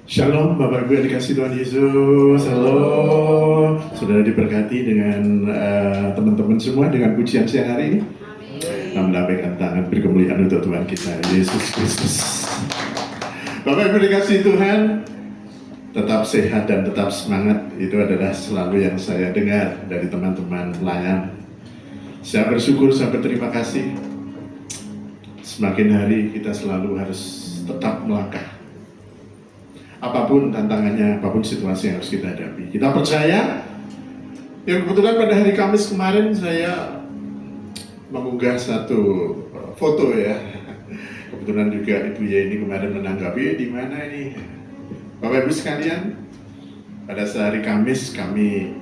Shalom Bapak Ibu yang dikasih Tuhan Yesus. Halo, saudara diberkati dengan teman-teman semua dengan pujian siang hari ini. Melambaikan tangan beri kemuliaan untuk Tuhan kita Yesus Kristus. Bapak Ibu dikasih Tuhan, tetap sehat dan tetap semangat. Itu adalah selalu yang saya dengar dari teman-teman pelayan. Saya bersyukur, saya berterima kasih. Semakin hari kita selalu harus tetap melangkah. Apapun tantangannya, apapun situasi yang harus kita hadapi. Kita percaya, yang kebetulan pada hari Kamis kemarin saya mengunggah satu foto ya. Kebetulan juga Ibu Yeni kemarin menanggapi, di mana ini? Bapak Ibu sekalian, pada hari Kamis kami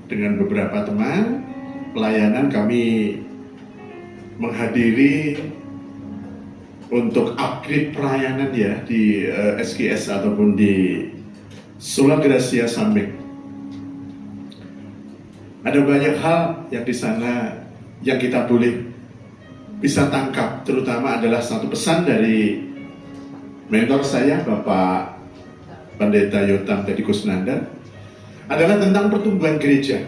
dengan beberapa teman pelayanan kami menghadiri untuk upgrade pelayanan ya di SGS ataupun di Sola Gracia Samping. Ada banyak hal yang di sana yang kita boleh bisa tangkap, terutama adalah satu pesan dari mentor saya, Bapak Pendeta Yotam Teddy Kusnandar, adalah tentang pertumbuhan gereja.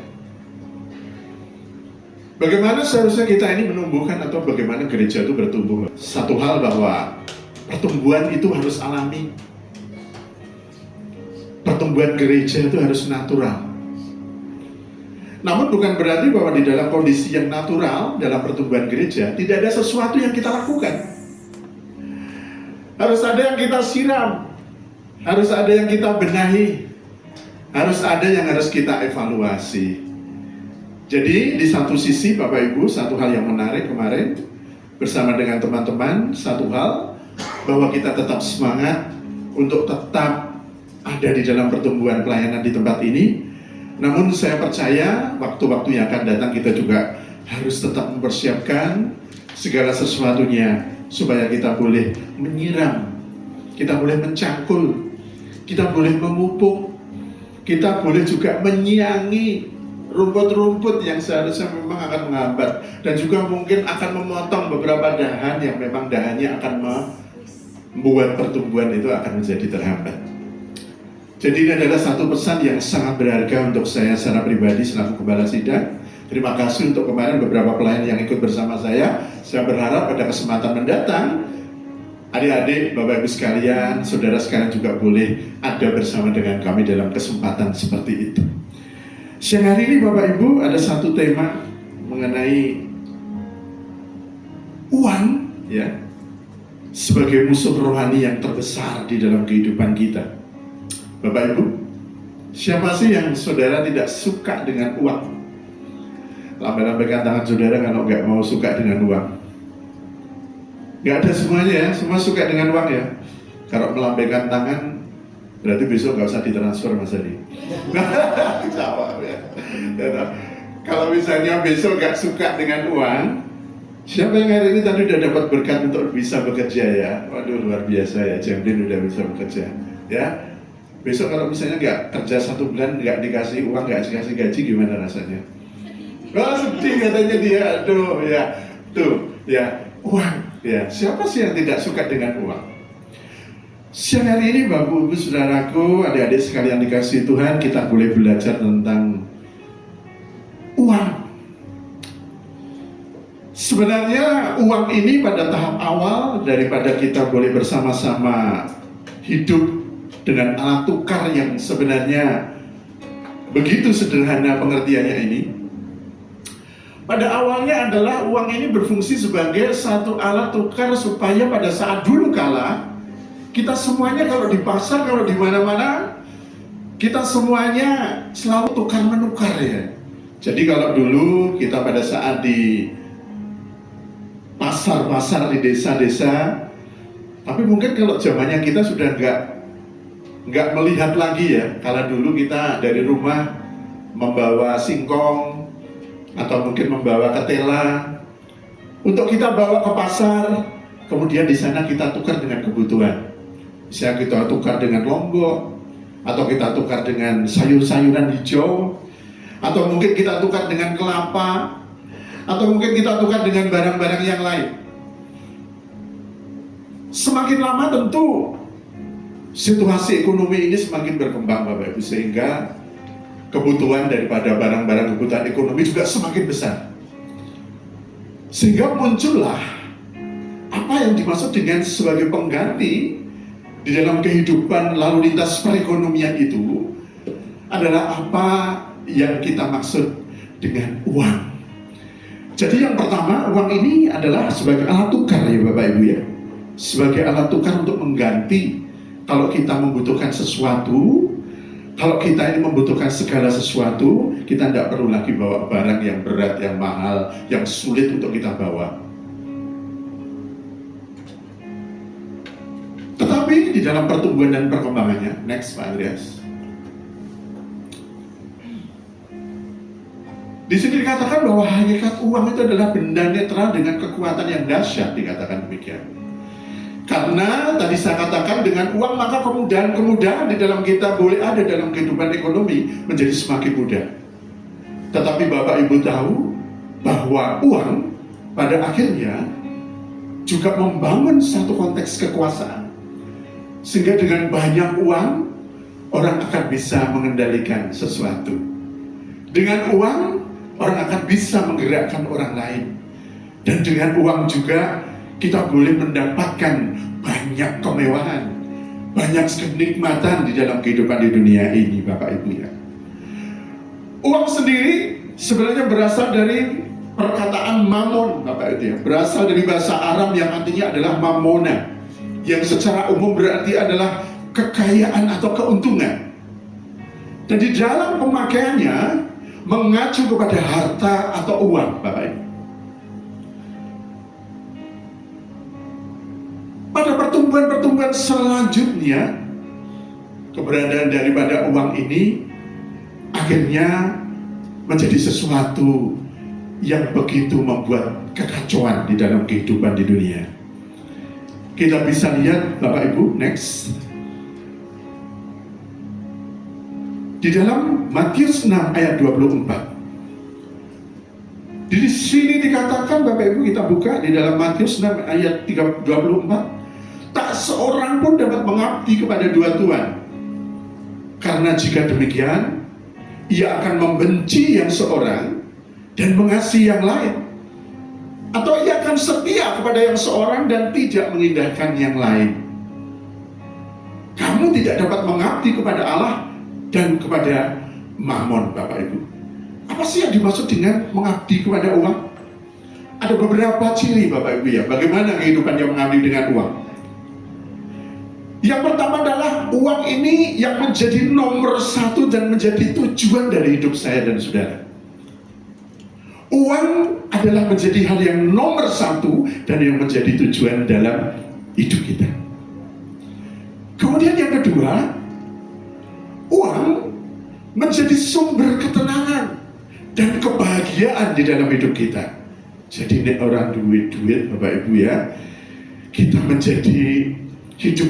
Bagaimana seharusnya kita ini menumbuhkan atau bagaimana gereja itu bertumbuh? Satu hal bahwa pertumbuhan itu harus alami. Pertumbuhan gereja itu harus natural. Namun bukan berarti bahwa di dalam kondisi yang natural, dalam pertumbuhan gereja, tidak ada sesuatu yang kita lakukan. Harus ada yang kita siram, harus ada yang kita benahi, harus ada yang harus kita evaluasi. Jadi di satu sisi Bapak Ibu, satu hal yang menarik kemarin bersama dengan teman-teman, satu hal bahwa kita tetap semangat untuk tetap ada di dalam pertumbuhan pelayanan di tempat ini. Namun saya percaya waktu-waktu yang akan datang kita juga harus tetap mempersiapkan segala sesuatunya supaya kita boleh menyiram, kita boleh mencangkul, kita boleh memupuk, kita boleh juga menyiangi rumput-rumput yang seharusnya memang akan menghambat, dan juga mungkin akan memotong beberapa dahan yang memang dahannya akan membuat pertumbuhan itu akan menjadi terhambat. Jadi ini adalah satu pesan yang sangat berharga untuk saya secara pribadi selaku Gembala Sidang. Terima kasih untuk kemarin beberapa pelayan yang ikut bersama saya. Saya berharap pada kesempatan mendatang adik-adik, Bapak Ibu sekalian, saudara sekalian juga boleh ada bersama dengan kami dalam kesempatan seperti itu. Siang hari ini Bapak Ibu ada satu tema mengenai uang ya, sebagai musuh rohani yang terbesar di dalam kehidupan kita. Bapak Ibu, siapa sih yang saudara tidak suka dengan uang? Lambaikan tangan saudara kalau nggak mau suka dengan uang. Nggak ada semuanya ya, semua suka dengan uang ya. Kalau melambaikan tangan berarti besok nggak usah ditransfer Mas Adi. Jawab ya. Kalau misalnya besok nggak suka dengan uang, siapa yang hari ini tadi udah dapat berkat untuk bisa bekerja ya? Waduh luar biasa ya, Jamblin udah bisa bekerja ya. Besok kalau misalnya nggak kerja 1 bulan, nggak dikasih uang, nggak dikasih gaji, gimana rasanya? Wah sedih katanya dia, aduh ya, tuh ya uang ya. Siapa sih yang tidak suka dengan uang? Siang hari ini Bapak Ibu Saudaraku, adik-adik sekalian dikasih Tuhan, kita boleh belajar tentang uang. Sebenarnya uang ini pada tahap awal daripada kita boleh bersama-sama hidup dengan alat tukar yang sebenarnya begitu sederhana pengertiannya ini. Pada awalnya adalah uang ini berfungsi sebagai satu alat tukar supaya pada saat dulu kala kita semuanya kalau di pasar, kalau di mana-mana, kita semuanya selalu tukar menukar ya. Jadi kalau dulu kita pada saat di pasar-pasar di desa-desa, tapi mungkin kalau zamannya kita sudah nggak melihat lagi ya. Kalau dulu kita dari rumah membawa singkong atau mungkin membawa ketela untuk kita bawa ke pasar, kemudian di sana kita tukar dengan kebutuhan. Bisa kita tukar dengan lombok, atau kita tukar dengan sayur-sayuran hijau, atau mungkin kita tukar dengan kelapa, atau mungkin kita tukar dengan barang-barang yang lain. Semakin lama tentu situasi ekonomi ini semakin berkembang Bapak Ibu, sehingga kebutuhan daripada barang-barang kebutuhan ekonomi juga semakin besar. Sehingga muncullah apa yang dimaksud dengan sebagai pengganti di dalam kehidupan lalu lintas perekonomian itu adalah apa yang kita maksud dengan uang. Jadi yang pertama, uang ini adalah sebagai alat tukar ya Bapak Ibu ya. Sebagai alat tukar untuk mengganti kalau kita membutuhkan sesuatu. Kalau kita ini membutuhkan segala sesuatu, kita tidak perlu lagi bawa barang yang berat, yang mahal, yang sulit untuk kita bawa. Tetapi di dalam pertumbuhan dan perkembangannya, next Pak Andreas. Di sini dikatakan bahwa hakikat uang itu adalah benda netral dengan kekuatan yang dahsyat, dikatakan demikian. Karena tadi saya katakan dengan uang maka kemudahan di dalam kita boleh ada dalam kehidupan ekonomi menjadi semakin mudah. Tetapi Bapak Ibu tahu bahwa uang pada akhirnya juga membangun satu konteks kekuasaan. Sehingga dengan banyak uang orang akan bisa mengendalikan sesuatu. Dengan uang orang akan bisa menggerakkan orang lain. Dan dengan uang juga kita boleh mendapatkan banyak kemewahan, banyak kenikmatan di dalam kehidupan di dunia ini Bapak Ibu ya. Uang sendiri sebenarnya berasal dari perkataan mamon Bapak Ibu ya. Berasal dari bahasa Arab yang artinya adalah mamona, yang secara umum berarti adalah kekayaan atau keuntungan. Dan di dalam pemakaiannya mengacu kepada harta atau uang Bapak Ibu. Pada pertumbuhan-pertumbuhan selanjutnya, keberadaan daripada uang ini akhirnya menjadi sesuatu yang begitu membuat kekacauan di dalam kehidupan di dunia. Kita bisa lihat Bapak Ibu, next. Di dalam Matius 6 ayat 24. Di sini dikatakan Bapak Ibu, kita buka di dalam Matius 6 ayat 24. Tak seorang pun dapat mengabdi kepada dua tuan. Karena jika demikian, ia akan membenci yang seorang dan mengasihi yang lain. Atau ia akan setia kepada yang seorang dan tidak mengindahkan yang lain. Kamu tidak dapat mengabdi kepada Allah dan kepada Mammon Bapak Ibu. Apa sih yang dimaksud dengan mengabdi kepada uang? Ada beberapa ciri Bapak Ibu ya, bagaimana kehidupan yang mengabdi dengan uang. Yang pertama adalah uang ini yang menjadi nomor satu dan menjadi tujuan dari hidup saya dan saudara. Uang adalah menjadi hal yang nomor satu dan yang menjadi tujuan dalam hidup kita. Kemudian yang kedua, uang menjadi sumber ketenangan dan kebahagiaan di dalam hidup kita. Jadi ini orang duit Bapak Ibu ya, hidup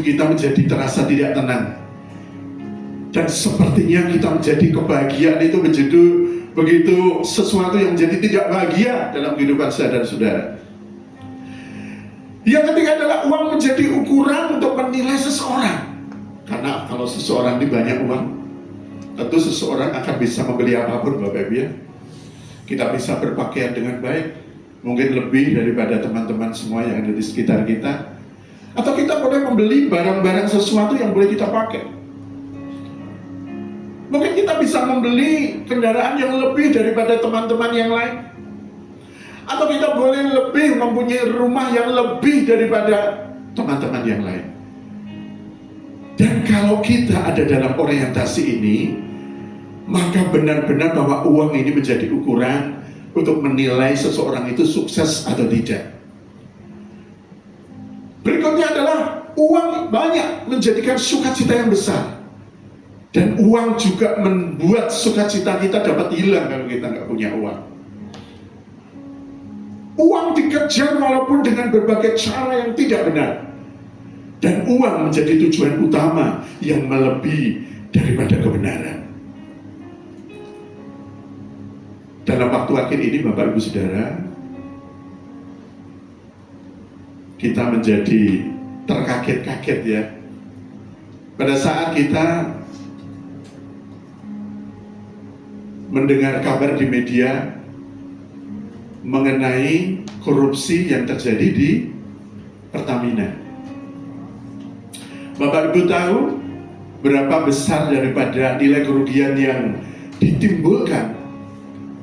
kita menjadi terasa tidak tenang. Dan sepertinya kita menjadi kebahagiaan itu menjadi begitu sesuatu yang menjadi tidak bahagia dalam kehidupan saya dan saudara. Yang ketiga adalah uang menjadi ukuran untuk menilai seseorang. Karena kalau seseorang ini banyak uang, tentu seseorang akan bisa membeli apapun Bapak Ibu ya. Kita bisa berpakaian dengan baik, mungkin lebih daripada teman-teman semua yang ada di sekitar kita. Atau kita boleh membeli barang-barang sesuatu yang boleh kita pakai. Mungkin kita bisa membeli kendaraan yang lebih daripada teman-teman yang lain. Atau kita boleh lebih mempunyai rumah yang lebih daripada teman-teman yang lain. Dan kalau kita ada dalam orientasi ini, maka benar-benar bahwa uang ini menjadi ukuran untuk menilai seseorang itu sukses atau tidak. Berikutnya adalah uang banyak menjadikan sukacita yang besar. Dan uang juga membuat sukacita kita dapat hilang kalau kita nggak punya uang. Uang dikejar walaupun dengan berbagai cara yang tidak benar. Dan uang menjadi tujuan utama yang melebihi daripada kebenaran. Dalam waktu akhir ini Bapak Ibu Saudara, kita menjadi terkaget-kaget ya. Pada saat kita mendengar kabar di media mengenai korupsi yang terjadi di Pertamina, Bapak Ibu tahu berapa besar daripada nilai kerugian yang ditimbulkan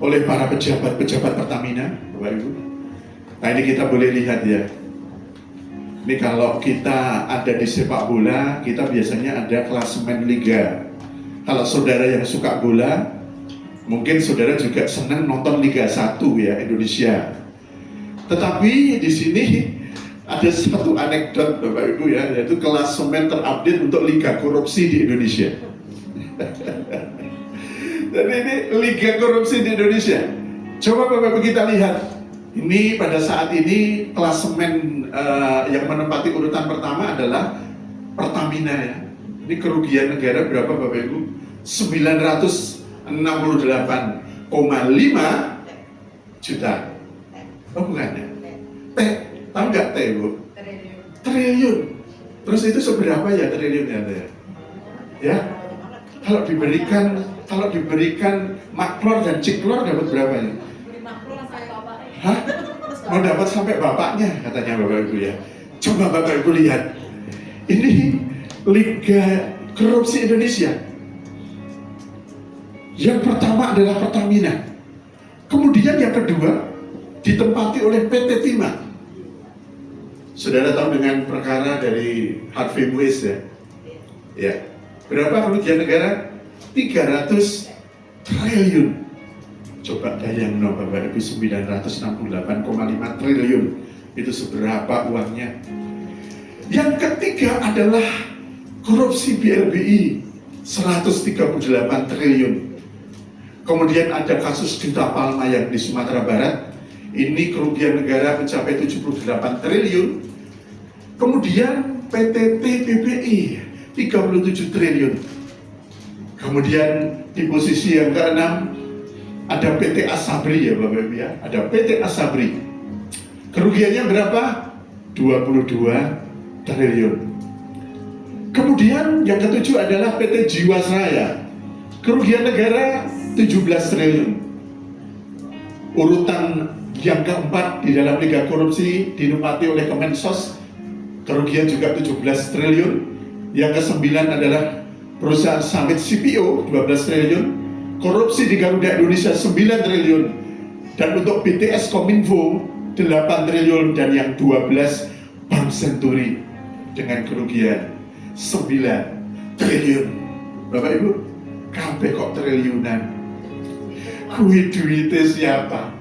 oleh para pejabat-pejabat Pertamina, Bapak Ibu? Nah, ini kita boleh lihat ya. Ini kalau kita ada di sepak bola, kita biasanya ada klasemen liga. Kalau saudara yang suka bola, mungkin saudara juga senang nonton Liga 1 ya, Indonesia. Tetapi di sini ada satu anekdot Bapak Ibu ya, yaitu klasemen terupdate untuk Liga Korupsi di Indonesia. Dan ini Liga Korupsi di Indonesia. Coba Bapak Ibu kita lihat. Ini pada saat ini klasemen yang menempati urutan pertama adalah Pertamina ya. Ini kerugian negara berapa Bapak Ibu? 968,5 juta. Oh bukan ya? T, tahu nggak T Bu? Triliun. Terus itu seberapa ya triliunnya ya? Ya? Kalau diberikan maklor dan ciklor dapat berapa ya? Hah? Mau dapat sampai bapaknya katanya Bapak Ibu ya. Coba Bapak Ibu lihat. Ini Liga Korupsi Indonesia. Yang pertama adalah Pertamina. Kemudian yang kedua ditempati oleh PT Timah. Saudara tahu dengan perkara dari Harvey Muiz ya? Ya. Berapa kerugian negara? 300 triliun. Coba bayangin Bapak Ibu, 968,5 triliun. Itu seberapa uangnya? Yang ketiga adalah korupsi BLBI, 138 triliun. Kemudian ada kasus Duta Palma yang di Sumatera Barat. Ini kerugian negara mencapai 78 triliun. Kemudian PTT BPI 37 triliun. Kemudian di posisi yang keenam ada PT Asabri ya Bapak Ibu ya. Ada PT Asabri. Kerugiannya berapa? 22 triliun. Kemudian yang ketujuh adalah PT Jiwasraya. Kerugian negara 17 triliun. Urutan yang keempat di dalam Liga Korupsi dinempati oleh Kemensos. Kerugian juga 17 triliun. Yang kesembilan adalah perusahaan sawit CPO 12 triliun. Korupsi di Garuda Indonesia 9 triliun. Dan untuk BTS Kominfo 8 triliun. Dan yang 12 Bank Senturi dengan kerugian 9 triliun. Bapak Ibu, kabeh kok triliunan. Kui duitnya siapa?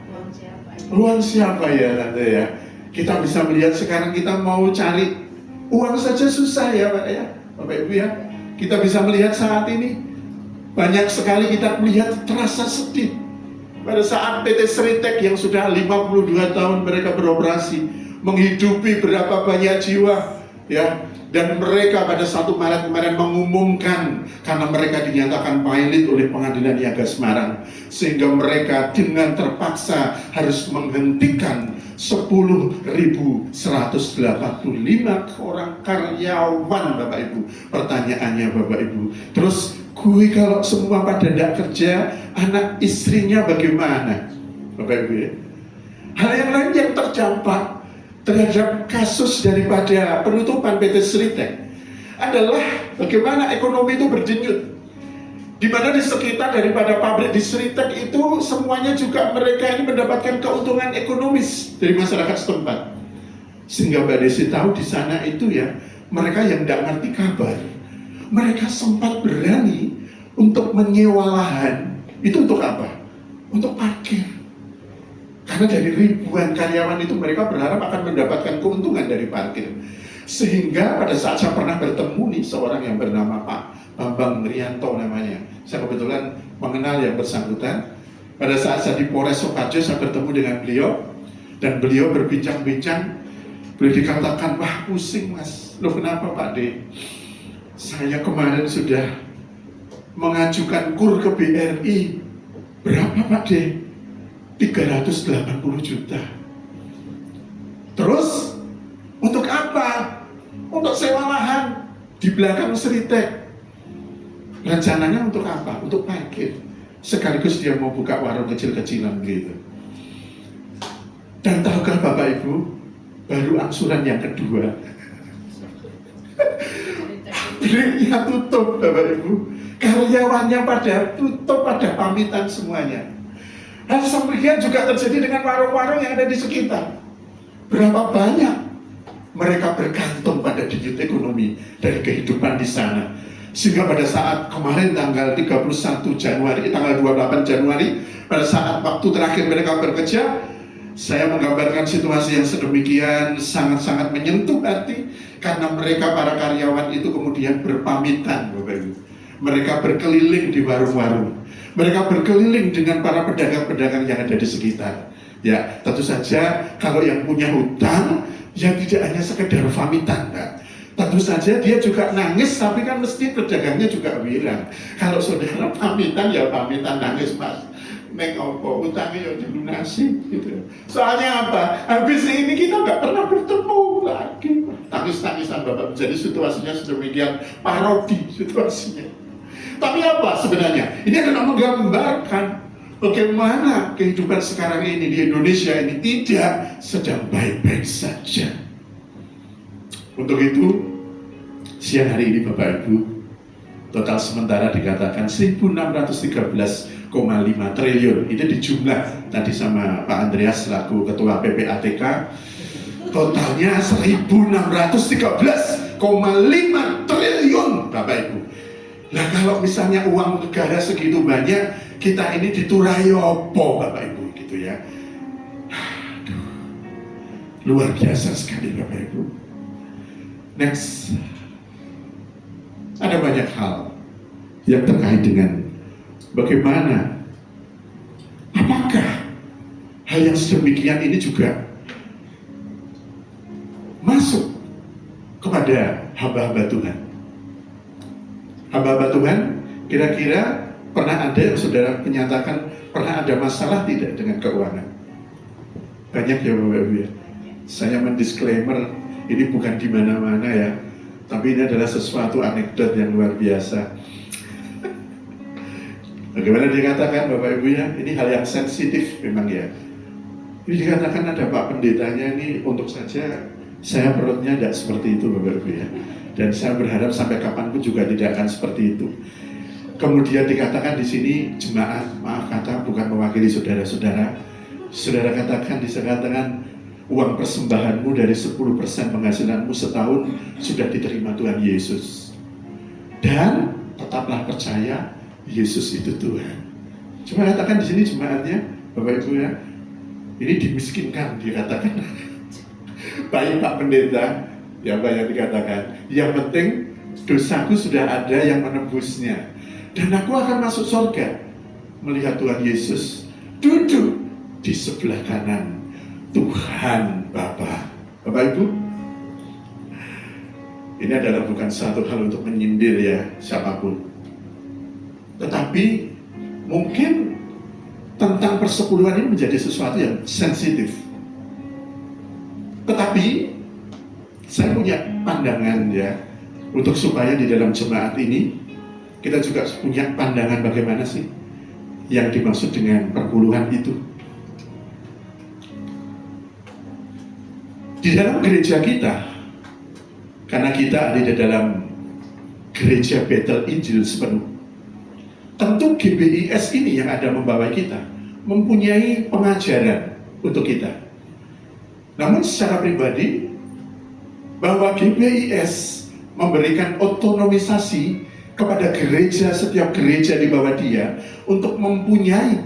Uang siapa ya Tante ya? Kita bisa melihat sekarang kita mau cari uang saja susah ya Pak ya, Bapak Ibu ya. Kita bisa melihat saat ini banyak sekali kita melihat terasa sedih pada saat PT Sritek yang sudah 52 tahun mereka beroperasi, menghidupi berapa banyak jiwa ya, dan mereka pada 1 Maret kemarin mengumumkan karena mereka dinyatakan pilot oleh Pengadilan Niaga Semarang, sehingga mereka dengan terpaksa harus menghentikan 10.185 orang karyawan Bapak Ibu. Pertanyaannya Bapak Ibu, terus gue kalau semua pada tidak kerja, anak istrinya bagaimana Bapak Ibu ya? Hal yang lain yang terdampak terhadap kasus daripada penutupan PT Sritek adalah bagaimana ekonomi itu berdenyut, di mana di sekitar daripada pabrik di Sritek itu semuanya juga mereka ini mendapatkan keuntungan ekonomis dari masyarakat setempat. Sehingga Mbak Desi tahu di sana itu ya, mereka yang tidak ngerti kabar, mereka sempat berani untuk menyewa lahan. Itu untuk apa? Untuk parkir. Karena dari ribuan karyawan itu mereka berharap akan mendapatkan keuntungan dari parkir. Sehingga pada saat saya pernah bertemu nih seorang yang bernama Pak Bambang Rianto namanya. Saya kebetulan mengenal yang bersangkutan. Pada saat saya di Polres Soekarjo, saya bertemu dengan beliau. Dan beliau berbincang-bincang. Beliau dikatakan, wah pusing mas. Loh kenapa Pak D? Saya kemarin sudah mengajukan KUR ke BRI. Berapa Pak D? 380 juta. Terus untuk apa? Untuk sewa lahan. Di belakang Seritek. Rencananya untuk apa? Untuk parkir. Sekaligus dia mau buka warung kecil-kecilan gitu. Dan tahukah Bapak Ibu, baru angsuran yang kedua. Breaknya tutup Bapak Ibu. Karyawannya pada tutup, pada pamitan semuanya. Hal seperti juga terjadi dengan warung-warung yang ada di sekitar. Berapa banyak mereka bergantung pada denyut ekonomi dari kehidupan di sana. Sehingga pada saat kemarin tanggal 31 Januari, tanggal 28 Januari, pada saat waktu terakhir mereka bekerja, saya menggambarkan situasi yang sedemikian sangat-sangat menyentuh hati. Karena mereka para karyawan itu kemudian berpamitan Bapak Ibu. Mereka berkeliling di warung-warung. Mereka berkeliling dengan para pedagang-pedagang yang ada di sekitar. Ya, tentu saja kalau yang punya hutang, ya tidak hanya sekedar pamitan, Pak. Tentu saja dia juga nangis, tapi kan mesti pedagangnya juga bilang, kalau saudara pamitan, ya pamitan nangis, Mas. Nek opo, utangnya ya dilunasi, gitu. Soalnya apa? Habis ini kita nggak pernah bertemu lagi. Tangis-tangisan Bapak, jadi situasinya sedemikian parodi situasinya. Tapi apa sebenarnya? Ini adalah menggambarkan bagaimana kehidupan sekarang ini di Indonesia ini tidak sedang baik-baik saja. Untuk itu, siang hari ini Bapak Ibu, total sementara dikatakan 1.613,5 triliun. Itu dijumlah tadi sama Pak Andreas selaku Ketua PPATK. Totalnya 1.613,5 triliun Bapak Ibu. Nah kalau misalnya uang negara segitu banyak, kita ini diturai opo Bapak Ibu gitu ya. Aduh, luar biasa sekali Bapak Ibu. Next, ada banyak hal yang terkait dengan bagaimana, apakah hal yang sedemikian ini juga masuk kepada hamba-hamba Tuhan. Hamba-hamba Tuhan, kira-kira pernah ada yang saudara menyatakan pernah ada masalah tidak dengan keuangan? Banyak ya Bapak Ibu ya. Saya mendisklaimer, ini bukan di mana-mana ya, tapi ini adalah sesuatu anekdot yang luar biasa. Bagaimana dikatakan Bapak Ibu ya, ini hal yang sensitif memang ya. Ini dikatakan ada Pak Pendetanya ini, untuk saja saya perutnya tidak seperti itu Bapak Ibu ya. Dan saya berharap sampai kapanpun juga tidak akan seperti itu. Kemudian dikatakan di sini jemaat, maaf kata bukan mewakili saudara-saudara. Saudara katakan disengatakan uang persembahanmu dari 10% penghasilanmu setahun sudah diterima Tuhan Yesus. Dan tetaplah percaya Yesus itu Tuhan. Coba katakan di sini jemaatnya, Bapak Ibu ya. Ini dimiskinkan dikatakan. Baik Pak Pendeta, ya banyak dikatakan. Yang penting dosaku sudah ada yang menebusnya. Dan aku akan masuk surga melihat Tuhan Yesus duduk di sebelah kanan Tuhan Bapa. Bapak Ibu, ini adalah bukan satu hal untuk menyindir ya siapapun. Tetapi mungkin tentang persepuluhan ini menjadi sesuatu yang sensitif. Tetapi saya punya pandangan ya, untuk supaya di dalam jemaat ini kita juga punya pandangan bagaimana sih yang dimaksud dengan perpuluhan itu. Di dalam gereja kita, karena kita ada di dalam gereja Bethel Injil sepenuh, tentu GBIS ini yang ada membawa kita, mempunyai pengajaran untuk kita. Namun secara pribadi, bahwa GBIS memberikan otonomisasi kepada gereja, setiap gereja di bawah dia untuk mempunyai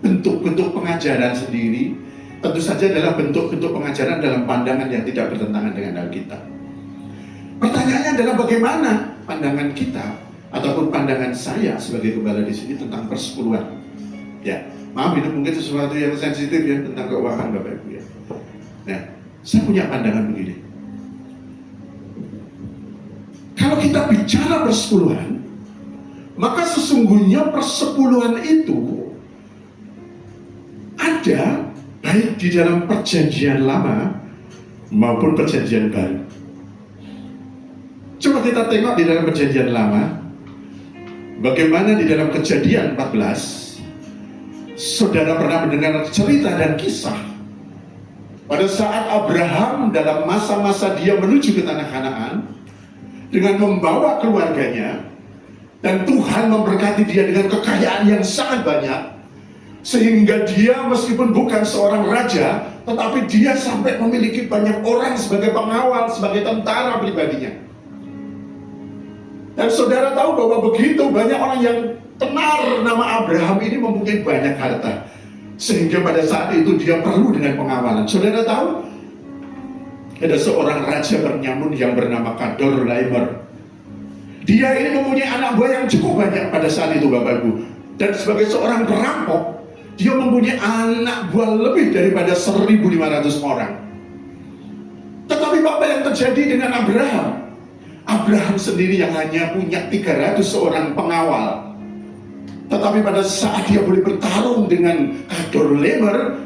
bentuk-bentuk pengajaran sendiri, tentu saja adalah bentuk-bentuk pengajaran dalam pandangan yang tidak bertentangan dengan Alkitab. Pertanyaannya adalah bagaimana pandangan kita ataupun pandangan saya sebagai gembala di sini tentang persepuluhan. Ya, maaf ini mungkin sesuatu yang sensitif ya tentang keuangan Bapak Ibu ya. Nah, saya punya pandangan begini. Kalau kita bicara persepuluhan, maka sesungguhnya persepuluhan itu ada baik di dalam perjanjian lama maupun perjanjian baru. Coba kita tengok di dalam Perjanjian Lama, bagaimana di dalam Kejadian 14, saudara pernah mendengar cerita dan kisah pada saat Abraham dalam masa-masa dia menuju ke tanah Kanaan dengan membawa keluarganya, dan Tuhan memberkati dia dengan kekayaan yang sangat banyak, sehingga dia meskipun bukan seorang raja, tetapi dia sampai memiliki banyak orang sebagai pengawal, sebagai tentara pribadinya. Dan saudara tahu bahwa begitu banyak orang yang tenar nama Abraham ini mempunyai banyak harta, sehingga pada saat itu dia perlu dengan pengawalan. Saudara tahu, ada seorang raja bernyamun yang bernama Kedorlaomer. Dia ini mempunyai anak buah yang cukup banyak pada saat itu, Bapak Ibu. Dan sebagai seorang perampok, dia mempunyai anak buah lebih daripada 1.500 orang. Tetapi apa yang terjadi dengan Abraham? Abraham sendiri yang hanya punya 300 seorang pengawal. Tetapi pada saat dia boleh bertarung dengan Kedorlaomer,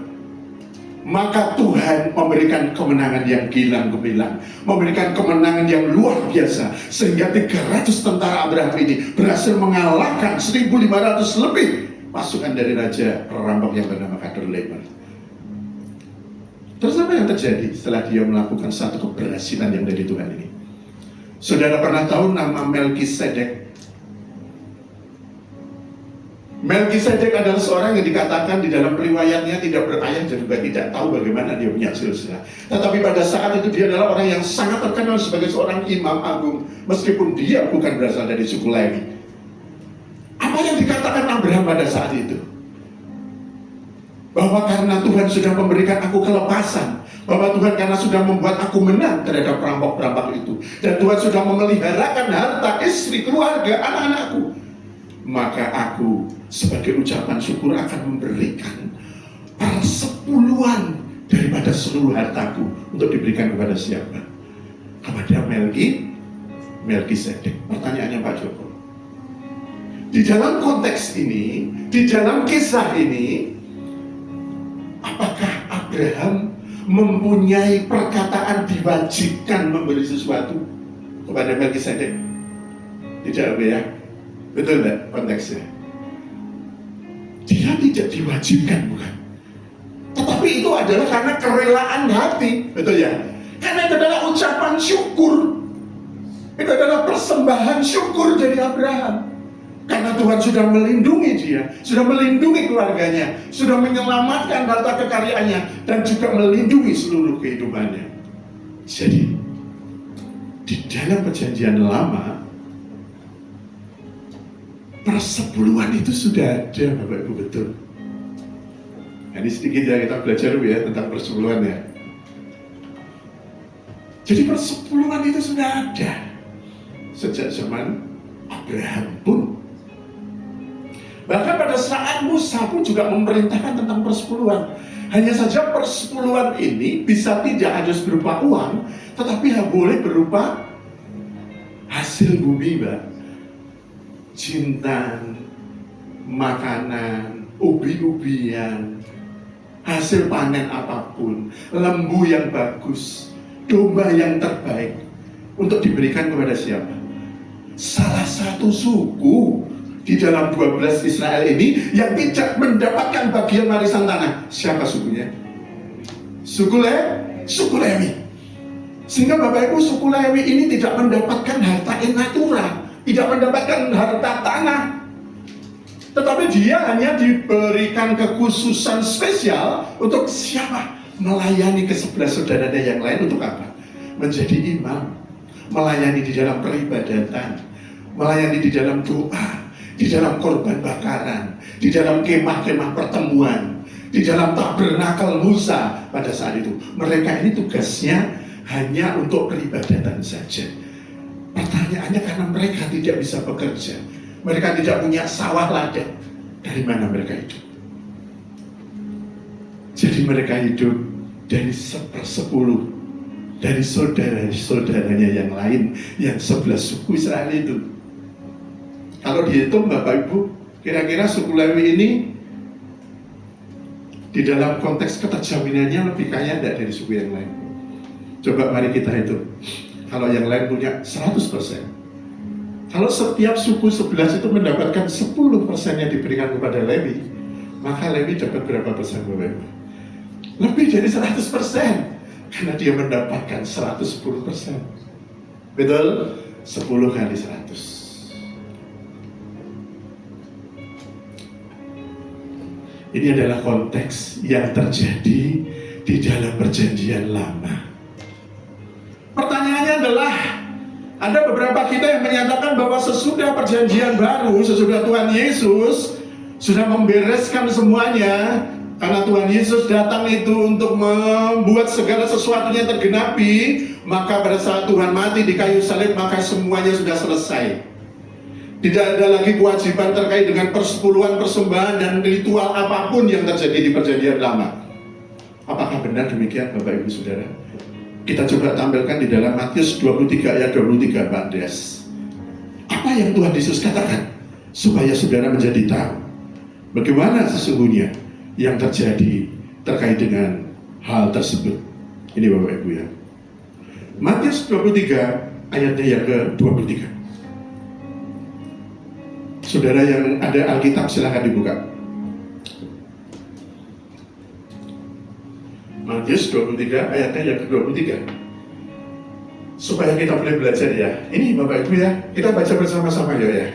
maka Tuhan memberikan kemenangan yang gilang gemilang, memberikan kemenangan yang luar biasa, sehingga 300 tentara Abraham ini berhasil mengalahkan 1.500 lebih pasukan dari raja perampok yang bernama Kedorlaomer. Terus apa yang terjadi setelah dia melakukan satu keberhasilan yang dari Tuhan ini? Saudara pernah tahu nama Melkisedek? Melkisedek adalah seorang yang dikatakan di dalam riwayatnya tidak berayah dan juga tidak tahu bagaimana dia punya silsilah. Tetapi pada saat itu dia adalah orang yang sangat terkenal sebagai seorang imam agung, meskipun dia bukan berasal dari suku Lewi. Apa yang dikatakan Abraham pada saat itu? Bahwa karena Tuhan sudah memberikan aku kelepasan, bahwa Tuhan karena sudah membuat aku menang terhadap perampok-perampok itu, dan Tuhan sudah memeliharakan harta, istri, keluarga, anak-anakku, maka aku sebagai ucapan syukur akan memberikan persepuluhan daripada seluruh hartaku untuk diberikan kepada siapa? Kepada Melkisedek. Pertanyaannya Pak Joko, di dalam konteks ini, di dalam kisah ini, apakah Abraham mempunyai perkataan diwajibkan memberi sesuatu kepada Melkisedek? Tidak, ya? Betul tidak konteksnya? Dia tidak diwajibkan, bukan? Tetapi itu adalah karena kerelaan hati, betul ya? Karena itu adalah ucapan syukur. Itu adalah persembahan syukur dari Abraham. Karena Tuhan sudah melindungi dia, sudah melindungi keluarganya, sudah menyelamatkan harta kekayaannya, dan juga melindungi seluruh kehidupannya. Jadi, di dalam Perjanjian Lama, persepuluhan itu sudah ada, Bapak Ibu, betul. Nah, ini sedikit ya kita belajar ya tentang persepuluhan ya. Jadi persepuluhan itu sudah ada sejak zaman Abraham pun. Bahkan pada saat Musa pun juga memerintahkan tentang persepuluhan. Hanya saja persepuluhan ini bisa tidak harus berupa uang, tetapi boleh berupa hasil bumi, Mbak. Jintan, makanan, ubi-ubian, hasil panen apapun, lembu yang bagus, domba yang terbaik, untuk diberikan kepada siapa? Salah satu suku di dalam 12 Israel ini yang tidak mendapatkan bagian warisan tanah. Siapa sukunya? Suku Lewi. Sehingga Bapak Ibu, suku Lewi ini tidak mendapatkan harta in natura, tidak mendapatkan harta tanah, tetapi dia hanya diberikan kekhususan spesial untuk siapa? Melayani ke sebelah saudaranya yang lain. Untuk apa? Menjadi imam, melayani di dalam peribadatan, melayani di dalam doa, di dalam korban bakaran, di dalam kemah-kemah pertemuan, di dalam tabernakel Musa pada saat itu. Mereka ini tugasnya hanya untuk peribadatan saja. Pertanyaannya, karena mereka tidak bisa bekerja, mereka tidak punya sawah ladang, dari mana mereka hidup? Jadi mereka hidup dari 1/10 dari saudara-saudaranya yang lain, yang 11 suku Israel itu. Kalau dihitung Bapak Ibu, kira-kira suku Lewi ini di dalam konteks keterjawinannya lebih kaya tidak dari suku yang lain? Coba mari kita hitung. kalau yang lain punya 100%. Kalau setiap suku 11 itu mendapatkan 10% yang diberikan kepada Lewi, maka Lewi dapat berapa persen, Bapak Ibu? Lebih dari 100%, karena dia mendapatkan 110%. Betul? 10 kali 100. Ini adalah konteks yang terjadi di dalam perjanjian lama. Pertanyaannya adalah, ada beberapa kita yang menyatakan bahwa sesudah perjanjian baru, sesudah Tuhan Yesus sudah membereskan semuanya, karena Tuhan Yesus datang itu untuk membuat segala sesuatunya tergenapi, maka pada saat Tuhan mati di kayu salib, maka semuanya sudah selesai. Tidak ada lagi kewajiban terkait dengan persepuluhan, persembahan, dan ritual apapun yang terjadi di perjanjian lama. Apakah benar demikian, Bapak Ibu Saudara? Kita coba tampilkan di dalam Matius 23 ayat 23, Pak Andreas. Apa yang Tuhan Yesus katakan? Supaya saudara menjadi tahu bagaimana sesungguhnya yang terjadi terkait dengan hal tersebut. Ini Bapak Ibu ya. Matius 23 ayatnya yang ke-23. Saudara yang ada Alkitab silahkan dibuka. Matius 23 ayatnya yang ke-23. Supaya kita boleh belajar ya. Ini Bapak Ibu ya, kita baca bersama-sama ya.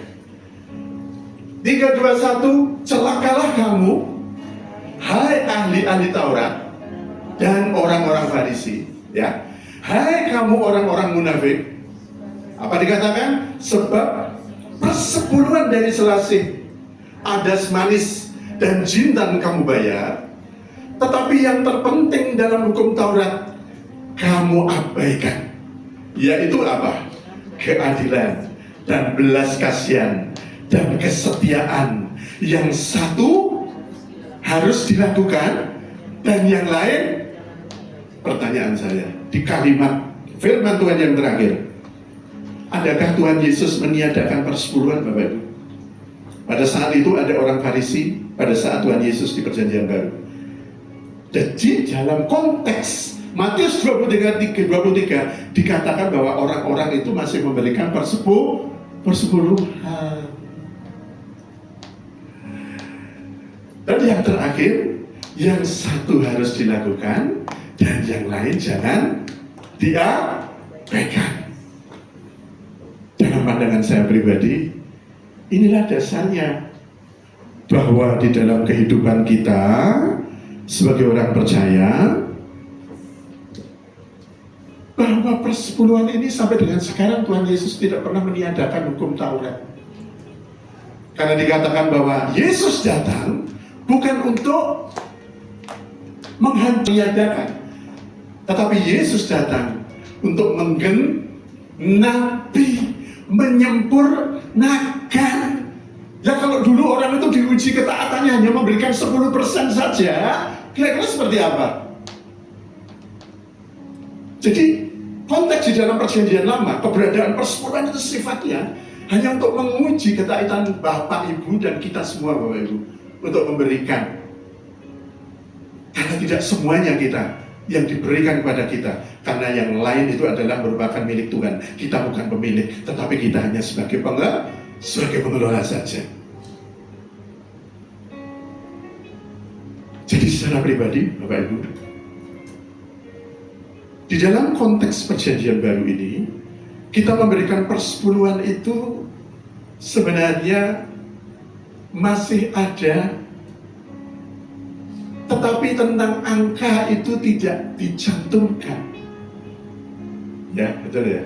3, 2, 1. Celakalah kamu, hai ahli-ahli Taurat dan orang-orang Farisi, ya. Hai kamu orang-orang munafik. Apa dikatakan? Sebab persepuluhan dari selasih, adas manis dan jintan kamu bayar, tetapi yang terpenting dalam hukum Taurat kamu abaikan, yaitu apa? Keadilan dan belas kasihan dan kesetiaan. Yang satu harus dilakukan dan yang lain, pertanyaan saya di kalimat firman Tuhan yang terakhir, adakah Tuhan Yesus meniadakan persepuluhan, Bapak Ibu? Pada saat itu ada orang Farisi, pada saat Tuhan Yesus di perjanjian baru. Jadi dalam konteks Matius 23 dikatakan bahwa orang-orang itu masih memberikan persepuluhan. Dan yang terakhir, yang satu harus dilakukan dan yang lain jangan diabaikan. Dalam pandangan saya pribadi, inilah dasarnya bahwa di dalam kehidupan kita sebagai orang percaya, bahwa persepuluhan ini sampai dengan sekarang Tuhan Yesus tidak pernah meniadakan hukum Taurat. Karena dikatakan bahwa Yesus datang bukan untuk menghancurkan, tetapi Yesus datang untuk menggenapi, menyempurnakan. Ya kalau dulu orang itu diuji ketaatannya hanya memberikan 10% saja, kira-kira seperti apa? Jadi konteks di dalam perjanjian lama, keberadaan persepuluhan itu sifatnya hanya untuk menguji ketaatan Bapak, Ibu, dan kita semua, Bapak, Ibu, untuk memberikan. Karena tidak semuanya kita yang diberikan kepada kita, karena yang lain itu adalah merupakan milik Tuhan. Kita bukan pemilik, tetapi kita hanya sebagai pengelola saja. Jadi secara pribadi, Bapak Ibu, di dalam konteks perjanjian baru ini, kita memberikan persepuluhan itu sebenarnya masih ada, tetapi tentang angka itu tidak dicantumkan. Ya, betul ya.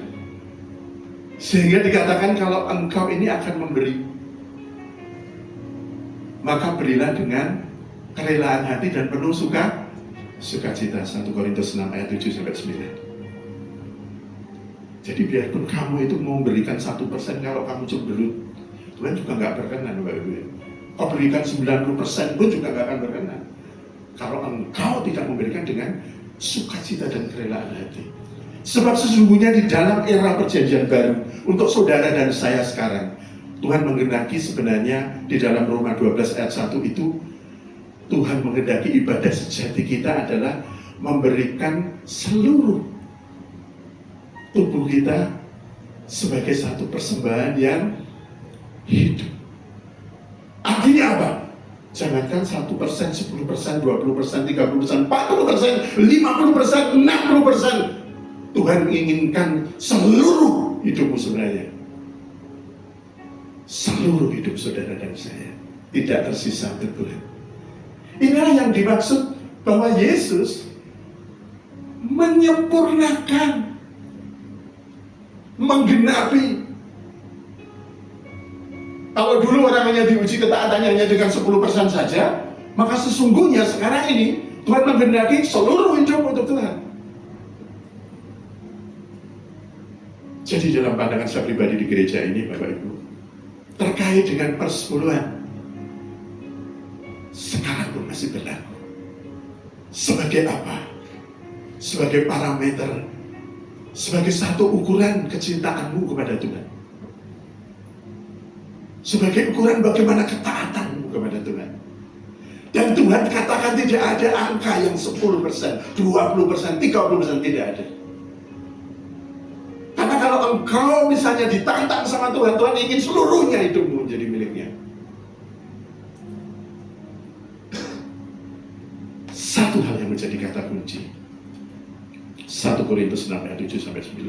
Sehingga dikatakan kalau engkau ini akan memberi, maka berilah dengan kerelaan hati dan penuh sukacita. 1 Korintus 6 ayat 7-9. Jadi biarpun kamu itu mau berikan 1%, kalau kamu cemberut, Tuhan juga nggak berkenan, Bapak Ibu. Kau berikan 90% pun juga nggak akan berkenan kalau engkau tidak memberikan dengan sukacita dan kerelaan hati. Sebab sesungguhnya di dalam era perjanjian baru, untuk saudara dan saya sekarang, Tuhan menghendaki sebenarnya di dalam Roma 12 ayat 1 itu, Tuhan menghendaki ibadah sejati kita adalah memberikan seluruh tubuh kita sebagai satu persembahan yang hidup. Artinya apa? Jangankan 1%, 10%, 20%, 30%, 40%, 50%, 60%. Tuhan menginginkan seluruh hidupmu sebenarnya. Seluruh hidup saudara dan saya. Tidak tersisa Tuhan. Inilah yang dimaksud bahwa Yesus menyempurnakan, menggenapi. Kalau dulu orang hanya diuji ketaatannya hanya dengan 10% saja, maka sesungguhnya sekarang ini Tuhan menggenapi seluruh hidup untuk Tuhan. Jadi dalam pandangan saya pribadi di gereja ini, Bapak Ibu, terkait dengan persepuluhan, sekarang pun masih berlaku. Sebagai apa? Sebagai parameter, sebagai satu ukuran kecintaanmu kepada Tuhan. Sebagai ukuran bagaimana ketaatanmu kepada Tuhan. Dan Tuhan katakan tidak ada angka yang 10%, 20%, 30%, tidak ada. Karena kalau engkau misalnya ditantang sama Tuhan, Tuhan ingin seluruhnya hidupmu menjadi miliknya. Satu hal yang menjadi kata kunci. 1 Korintus 6 ayat 7-9.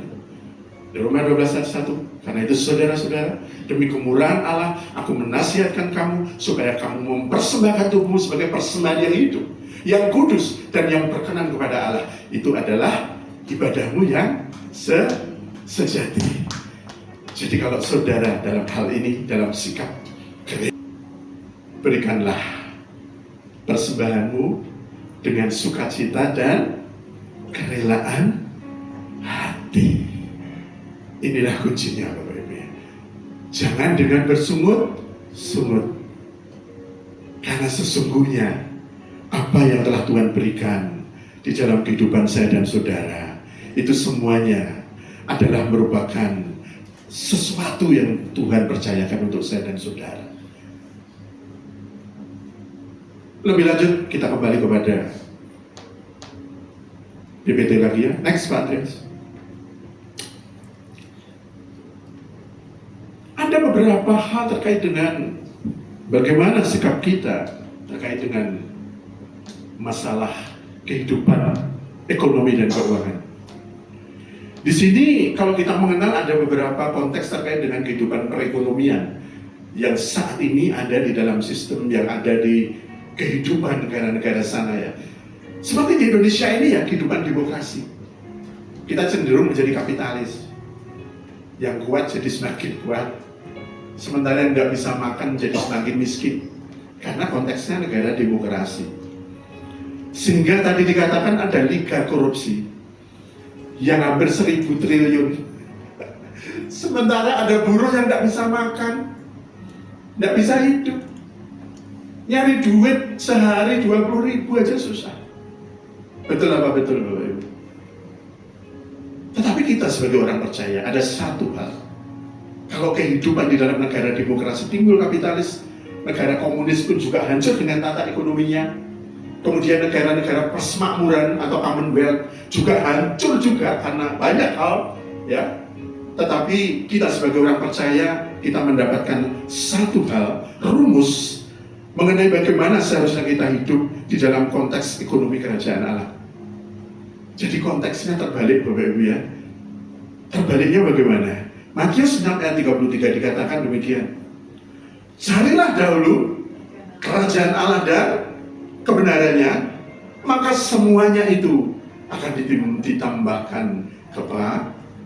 Roma 12 ayat 1. Karena itu saudara-saudara, demi kemurahan Allah, aku menasihatkan kamu supaya kamu mempersembahkan tubuhmu sebagai persembahan yang hidup, yang kudus, dan yang berkenan kepada Allah. Itu adalah ibadahmu yang sejati. Jadi kalau saudara dalam hal ini, dalam sikap gereja, berikanlah persembahanmu dengan sukacita dan kerelaan hati. Inilah kuncinya, Bapak Ibu. Jangan dengan bersungut-sungut. Karena sesungguhnya apa yang telah Tuhan berikan di dalam kehidupan saya dan saudara, itu semuanya adalah merupakan sesuatu yang Tuhan percayakan untuk saya dan saudara. Lebih lanjut, kita kembali kepada PPT lagi ya. Next, Pak Andreas. Ada beberapa hal terkait dengan bagaimana sikap kita terkait dengan masalah kehidupan ekonomi dan keuangan. Di sini kalau kita mengenal ada beberapa konteks terkait dengan kehidupan perekonomian yang saat ini ada di dalam sistem yang ada di kehidupan negara-negara sana ya. Seperti di Indonesia ini ya, kehidupan demokrasi. Kita cenderung menjadi kapitalis. Yang kuat jadi semakin kuat. Sementara yang nggak bisa makan jadi semakin miskin. Karena konteksnya negara demokrasi. Sehingga tadi dikatakan ada liga korupsi yang hampir 1.000 triliun. Sementara ada buruh yang nggak bisa makan, nggak bisa hidup. Nyari duit sehari 20.000 aja susah. Betul apa betul, Bapak Ibu? Tetapi kita sebagai orang percaya ada satu hal. Kalau kehidupan di dalam negara demokrasi timbul kapitalis, negara komunis pun juga hancur dengan tata ekonominya. Kemudian negara-negara persemakmuran atau Commonwealth juga hancur juga karena banyak hal, ya. Tetapi kita sebagai orang percaya, kita mendapatkan satu hal, rumus mengenai bagaimana seharusnya kita hidup di dalam konteks ekonomi kerajaan Allah. Jadi konteksnya terbalik, Bapak Ibu ya. Terbaliknya bagaimana? Matius 6 ayat 33 dikatakan demikian. Carilah dahulu kerajaan Allah dan kebenarannya, maka semuanya itu akan ditambahkan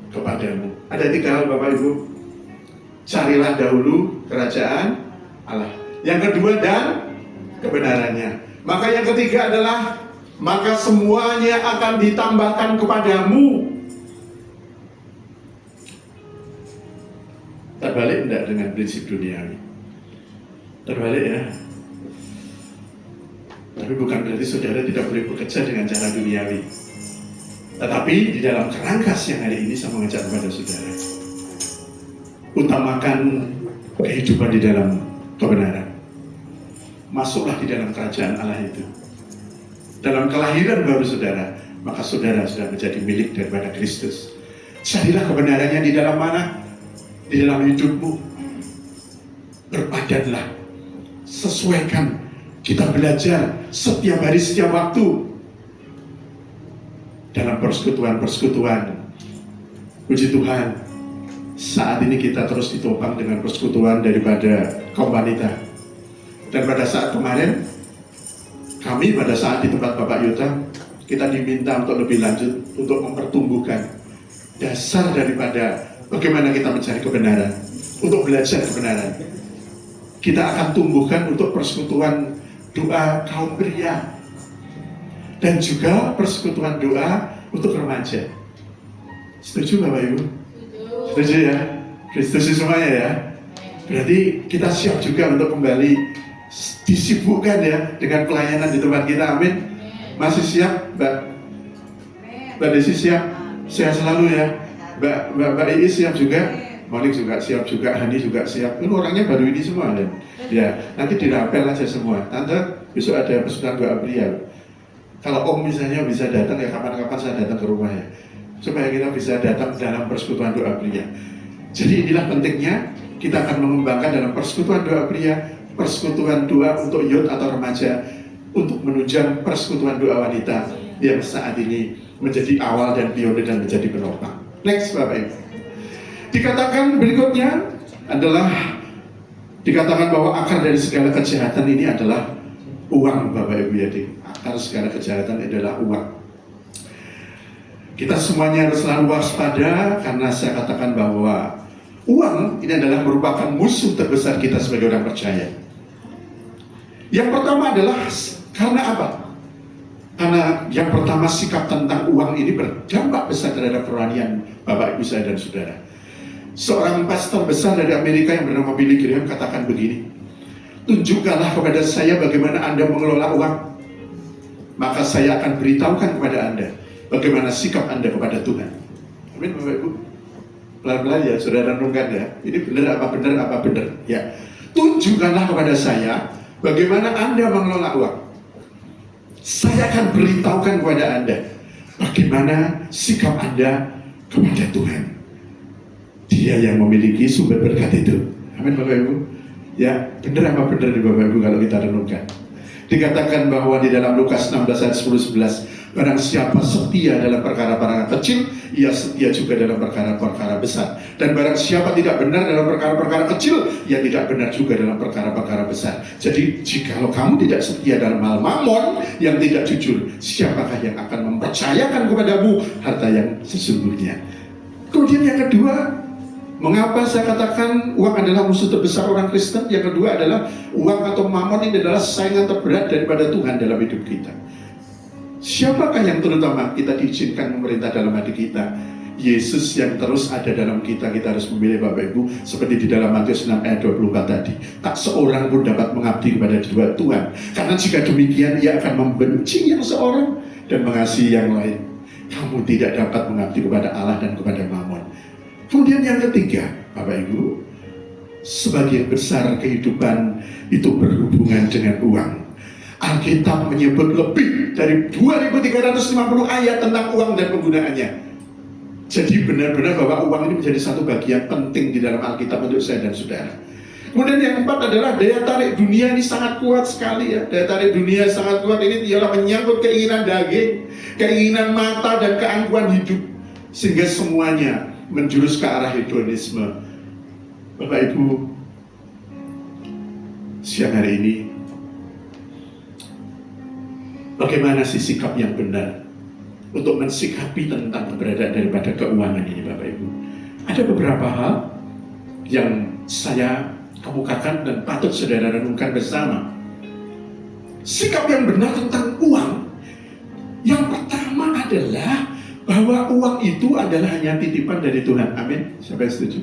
kepadamu. Ada 3 hal, Bapak Ibu. Carilah dahulu kerajaan Allah. Yang kedua, dan kebenarannya. Maka yang ketiga adalah, maka semuanya akan ditambahkan kepadamu. Terbalik enggak dengan prinsip duniawi? Terbalik ya. Tapi bukan berarti saudara tidak boleh bekerja dengan cara duniawi. Tetapi di dalam kerangka siang hari ini saya mengajak kepada saudara, utamakan kehidupan di dalam kebenaran. Masuklah di dalam kerajaan Allah itu. Dalam kelahiran baru saudara, maka saudara sudah menjadi milik daripada Kristus. Carilah kebenarannya di dalam mana? Di dalam hidupmu. Berpadanlah. Sesuaikan. Kita belajar setiap hari, setiap waktu. Dalam persekutuan-persekutuan. Puji Tuhan, saat ini kita terus ditopang dengan persekutuan daripada kaum wanita. Dan pada saat kemarin, kami pada saat di tempat Bapak Yuta, kita diminta untuk lebih lanjut, untuk mempertumbuhkan dasar daripada bagaimana kita mencari kebenaran, untuk belajar kebenaran. Kita akan tumbuhkan untuk persekutuan doa kaum pria, dan juga persekutuan doa untuk remaja. Setuju Bapak Ibu? Setuju ya? Setuju semuanya ya? Berarti kita siap juga untuk kembali disibukkan ya dengan pelayanan di tempat kita, amin. Masih siap Mbak Desi siap? Sehat selalu ya. Mbak Ii siap juga? Monik juga siap juga, Hani juga siap. Ini orangnya baru ini semua ya. Ya, nanti dirapel aja semua. Tante, besok ada persekutuan doa pria. Kalau Om misalnya bisa datang ya, kapan-kapan saya datang ke rumah ya, supaya kita bisa datang dalam persekutuan doa pria. Jadi inilah pentingnya kita akan mengembangkan dalam persekutuan doa pria, persekutuan doa untuk youth atau remaja, untuk menunjang persekutuan doa wanita yang saat ini menjadi awal dan pionir dan menjadi penopang. Next Bapak Ibu. Dikatakan berikutnya adalah, dikatakan bahwa akar dari segala kejahatan ini adalah uang Bapak Ibu ya. Akar segala kejahatan adalah uang. Kita semuanya harus selalu waspada, karena saya katakan bahwa uang ini adalah merupakan musuh terbesar kita sebagai orang percaya. Yang pertama adalah karena apa? Karena yang pertama, sikap tentang uang ini berdampak besar terhadap kerohanian Bapak Ibu saya dan saudara. Seorang pastor besar dari Amerika yang bernama Billy Graham katakan begini, tunjukkanlah kepada saya bagaimana Anda mengelola uang, maka saya akan beritahukan kepada Anda bagaimana sikap Anda kepada Tuhan. Amin Bapak Ibu. Pelan-pelan ya, saudara renungkan ya. Ini benar apa benar apa benar ya. Tunjukkanlah kepada saya bagaimana Anda mengelola uang. Saya akan beritahukan kepada Anda bagaimana sikap Anda kepada Tuhan. Dia yang memiliki sumber berkat itu. Amin Bapak Ibu. Ya, benar apa benar di Bapak Ibu kalau kita renungkan. Dikatakan bahwa di dalam Lukas 16 ayat 10-11, barang siapa setia dalam perkara-perkara kecil, ia setia juga dalam perkara-perkara besar. Dan barang siapa tidak benar dalam perkara-perkara kecil, ia tidak benar juga dalam perkara-perkara besar. Jadi jikalau kamu tidak setia dalam hal mamon yang tidak jujur, siapakah yang akan mempercayakan kepadamu harta yang sesungguhnya? Kemudian yang kedua, mengapa saya katakan uang adalah musuh terbesar orang Kristen? Yang kedua adalah uang atau mamon ini adalah saingan terberat daripada Tuhan dalam hidup kita. Siapakah yang terutama kita diizinkan memerintah dalam hati kita? Yesus yang terus ada dalam kita. Kita harus memilih Bapak Ibu, seperti di dalam Matius 6 ayat 24 tadi. Tak seorang pun dapat mengabdi kepada dua Tuhan, karena jika demikian ia akan membenci yang seorang dan mengasihi yang lain. Kamu tidak dapat mengabdi kepada Allah dan kepada mamon. Kemudian yang ketiga, Bapak Ibu, sebagian besar kehidupan itu berhubungan dengan uang. Alkitab menyebut lebih dari 2350 ayat tentang uang dan penggunaannya. Jadi benar-benar bahwa uang ini menjadi satu bagian penting di dalam Alkitab untuk saya dan saudara. Kemudian yang keempat adalah daya tarik dunia ini sangat kuat sekali ya. Daya tarik dunia sangat kuat ini ialah menyangkut keinginan daging, keinginan mata dan keangkuhan hidup, sehingga semuanya menjurus ke arah hedonisme. Bapak Ibu, siang hari ini bagaimana sih sikap yang benar untuk mensikapi tentang keberadaan daripada keuangan ini Bapak Ibu? Ada beberapa hal yang saya kemukakan dan patut saudara renungkan bersama. Sikap yang benar tentang uang, yang pertama adalah bahwa uang itu adalah hanya titipan dari Tuhan. Amin. Siapa yang setuju?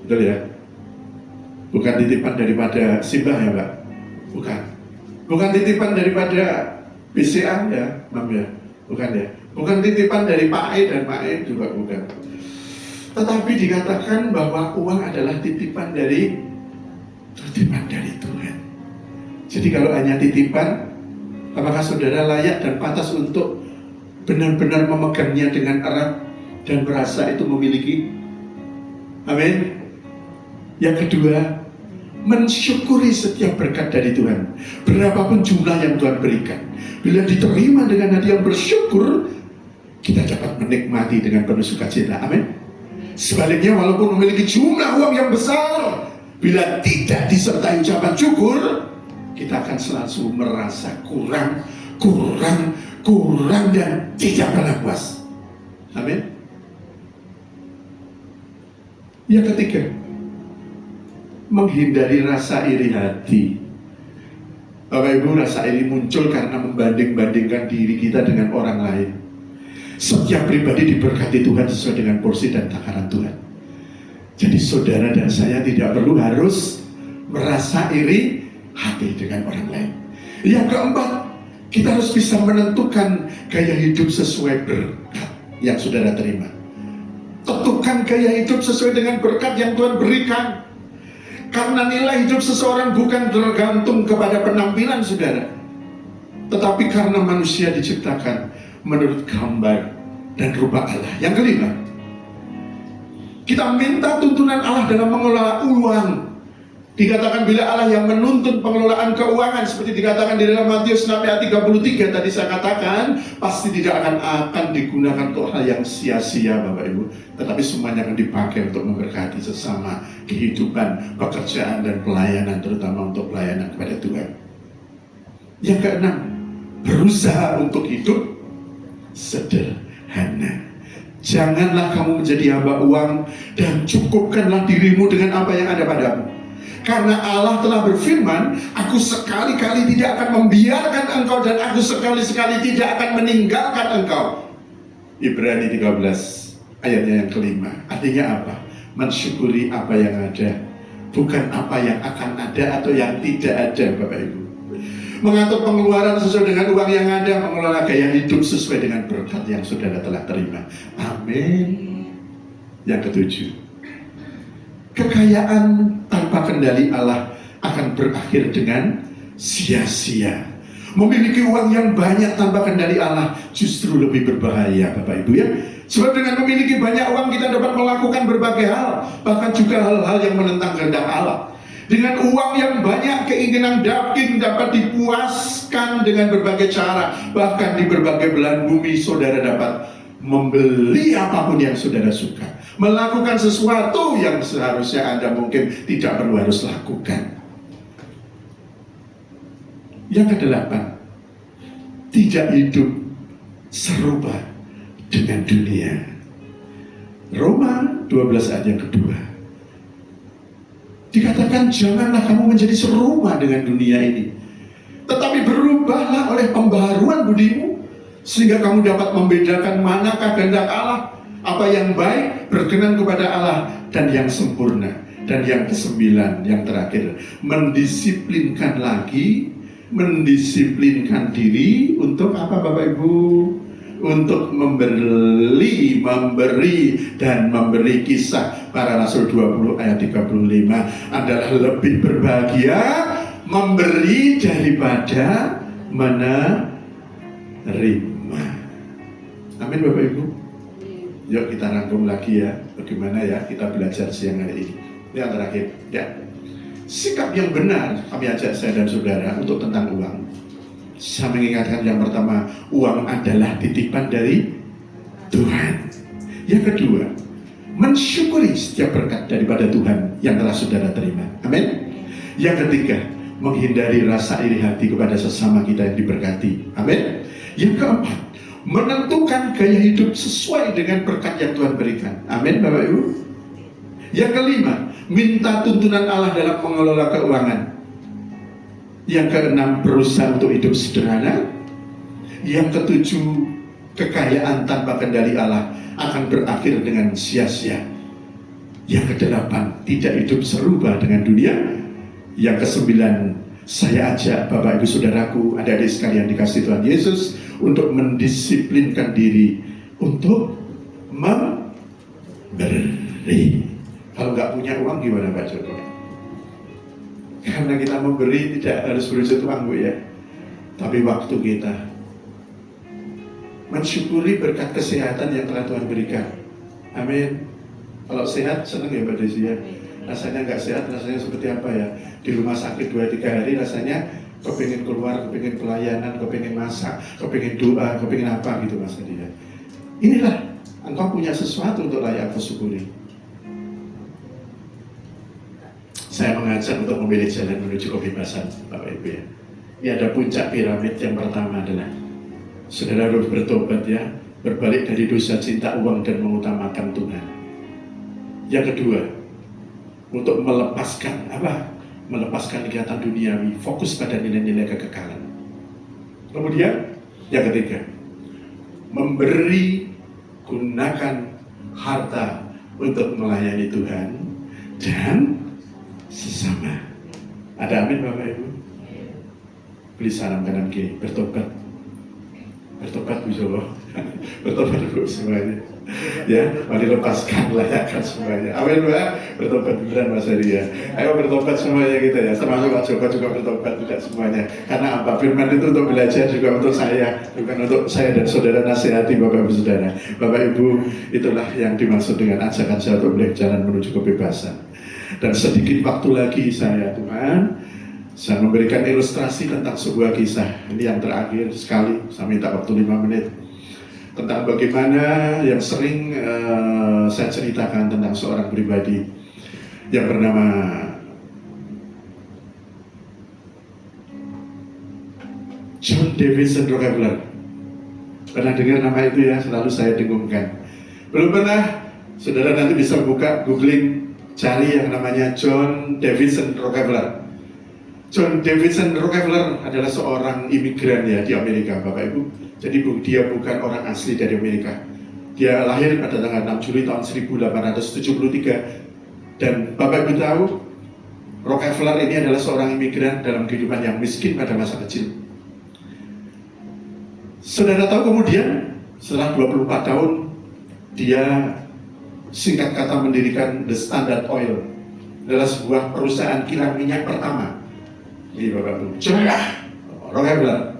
Betul ya? Bukan titipan daripada Simbah ya Mbak? Bukan. Bukan titipan daripada BCA ya, Mam ya? Bukan ya? Bukan titipan dari Pak E dan Pak E juga bukan. Tetapi dikatakan bahwa uang adalah titipan dari Tuhan. Jadi kalau hanya titipan, apakah saudara layak dan pantas untuk benar-benar memegangnya dengan erat dan merasa itu memiliki. Amin. Yang kedua, mensyukuri setiap berkat dari Tuhan, berapapun jumlah yang Tuhan berikan. Bila diterima dengan hati yang bersyukur, kita dapat menikmati dengan penuh sukacita. Amin. Sebaliknya, walaupun memiliki jumlah uang yang besar, bila tidak disertai ucapan syukur, kita akan selalu merasa kurang dan tidak pernah puas. Amin. Yang ketiga, menghindari rasa iri hati. Bapak Ibu, rasa iri muncul karena membanding-bandingkan diri kita dengan orang lain. Setiap pribadi diberkati Tuhan sesuai dengan porsi dan takaran Tuhan. Jadi saudara dan saya tidak perlu harus merasa iri hati dengan orang lain. Yang keempat, kita harus bisa menentukan gaya hidup sesuai berkat yang saudara terima. Tentukan gaya hidup sesuai dengan berkat yang Tuhan berikan. Karena nilai hidup seseorang bukan tergantung kepada penampilan saudara, tetapi karena manusia diciptakan menurut gambar dan rupa Allah. Yang kelima, kita minta tuntunan Allah dalam mengelola uang. Dikatakan bila Allah yang menuntun pengelolaan keuangan, seperti dikatakan di dalam Matius 6 ayat 33 tadi saya katakan, pasti tidak akan digunakan untuk hal yang sia-sia Bapak Ibu, tetapi semuanya akan dipakai untuk memberkati sesama, kehidupan, pekerjaan dan pelayanan, terutama untuk pelayanan kepada Tuhan. Yang keenam, berusaha untuk hidup sederhana. Janganlah kamu menjadi hamba uang dan cukupkanlah dirimu dengan apa yang ada padamu. Karena Allah telah berfirman, aku sekali-kali tidak akan membiarkan engkau dan aku sekali-sekali tidak akan meninggalkan engkau. Ibrani 13 ayatnya yang kelima. Artinya apa? Mensyukuri apa yang ada, bukan apa yang akan ada atau yang tidak ada Bapak Ibu. Mengatur pengeluaran sesuai dengan uang yang ada, mengelola gaya hidup sesuai dengan berkat yang saudara telah terima. Amin. Yang ketujuh, kekayaan tanpa kendali Allah akan berakhir dengan sia-sia. Memiliki uang yang banyak tanpa kendali Allah justru lebih berbahaya Bapak Ibu ya. Sebab dengan memiliki banyak uang kita dapat melakukan berbagai hal, bahkan juga hal-hal yang menentang kehendak Allah. Dengan uang yang banyak, keinginan daging dapat dipuaskan dengan berbagai cara. Bahkan di berbagai belahan bumi saudara dapat membeli apapun yang saudara suka, melakukan sesuatu yang seharusnya Anda mungkin tidak perlu harus lakukan. Yang kedelapan, tidak hidup serupa dengan dunia. Roma 12 ayat yang kedua dikatakan, janganlah kamu menjadi serupa dengan dunia ini, tetapi berubahlah oleh pembaharuan budimu, sehingga kamu dapat membedakan manakah kehendak Allah, apa yang baik, berkenan kepada Allah, dan yang sempurna. Dan yang kesembilan, yang terakhir, mendisiplinkan diri untuk apa Bapak Ibu? Untuk memberi dan memberi. Kisah para Rasul 20 ayat 35 adalah lebih berbahagia memberi daripada menerima. Amin Bapak Ibu. Yuk kita rangkum lagi ya, bagaimana ya kita belajar siang hari ini. Yang terakhir ya, sikap yang benar kami ajak saya dan saudara untuk tentang uang. Saya mengingatkan yang pertama, uang adalah titipan dari Tuhan. Yang kedua, mensyukuri setiap berkat daripada Tuhan yang telah saudara terima. Amin. Yang ketiga, menghindari rasa iri hati kepada sesama kita yang diberkati. Amin. Yang keempat, menentukan gaya hidup sesuai dengan berkat yang Tuhan berikan. Amin Bapak Ibu. Yang kelima, minta tuntunan Allah dalam mengelola keuangan. Yang keenam, berusaha untuk hidup sederhana. Yang ketujuh, kekayaan tanpa kendali Allah akan berakhir dengan sia-sia. Yang kedelapan, tidak hidup serupa dengan dunia. Yang kesembilan, saya ajak Bapak Ibu Saudaraku, adik-adik sekalian dikasih Tuhan Yesus, untuk mendisiplinkan diri untuk memberi. Kalau nggak punya uang gimana Pak Joko? Karena kita memberi tidak harus berwujud uang Bu ya, tapi waktu kita. Mensyukuri berkat kesehatan yang telah Tuhan berikan. Amin. Kalau sehat seneng ya Mbak Desi ya. Rasanya nggak sehat, rasanya seperti apa ya? Di rumah sakit 2-3 hari rasanya kepingin keluar, kepingin pelayanan, kepingin masak, kepingin doa, kepingin apa gitu Mas Adi ya. Inilah engkau punya sesuatu untuk layak kau syukuri. Saya mengajak untuk memilih jalan menuju kebebasan Bapak Ibu ya. Ini ada puncak piramid. Yang pertama adalah saudara harus bertobat ya, berbalik dari dosa cinta uang dan mengutamakan Tuhan. Yang kedua, untuk melepaskan apa? Melepaskan kegiatan duniawi, fokus pada nilai-nilai kekekalan. Kemudian yang ketiga, memberi, gunakan harta untuk melayani Tuhan dan sesama. Ada amin Bapak Ibu? Beli salam kanan kiri, bertobat. Bertobat Bu Jawa. Bertobat Bu semuanya. Ya, mari lepaskan, layakkan semuanya. Amin Mbak, bertobat beneran Mas Heri ya. Ayo bertobat semuanya kita ya, termasuk Pak Joko juga bertobat tidak semuanya. Karena apa? Firman itu untuk belajar juga untuk saya, bukan untuk saya dan saudara nasihati Bapak Ibu Saudara. Bapak Ibu, itulah yang dimaksud dengan ajakan saya untuk belajar jalan menuju kebebasan. Dan sedikit waktu lagi saya Tuhan, saya memberikan ilustrasi tentang sebuah kisah. Ini yang terakhir sekali, saya minta waktu 5 menit. Tentang bagaimana yang sering saya ceritakan tentang seorang pribadi yang bernama John Davidson Rockefeller. Pernah dengar nama itu ya, selalu saya dengungkan. Belum pernah, saudara nanti bisa buka, googling, cari yang namanya John Davidson Rockefeller. John Davidson Rockefeller adalah seorang imigran ya di Amerika, Bapak Ibu. Jadi dia bukan orang asli dari Amerika. Dia lahir pada tanggal 6 Juli tahun 1873. Dan Bapak Ibu tahu, Rockefeller ini adalah seorang imigran dalam kehidupan yang miskin pada masa kecil. Saudara tahu kemudian setelah 24 tahun dia singkat kata mendirikan The Standard Oil, adalah sebuah perusahaan kilang minyak pertama. Ini Bapak Ibu, John Rockefeller.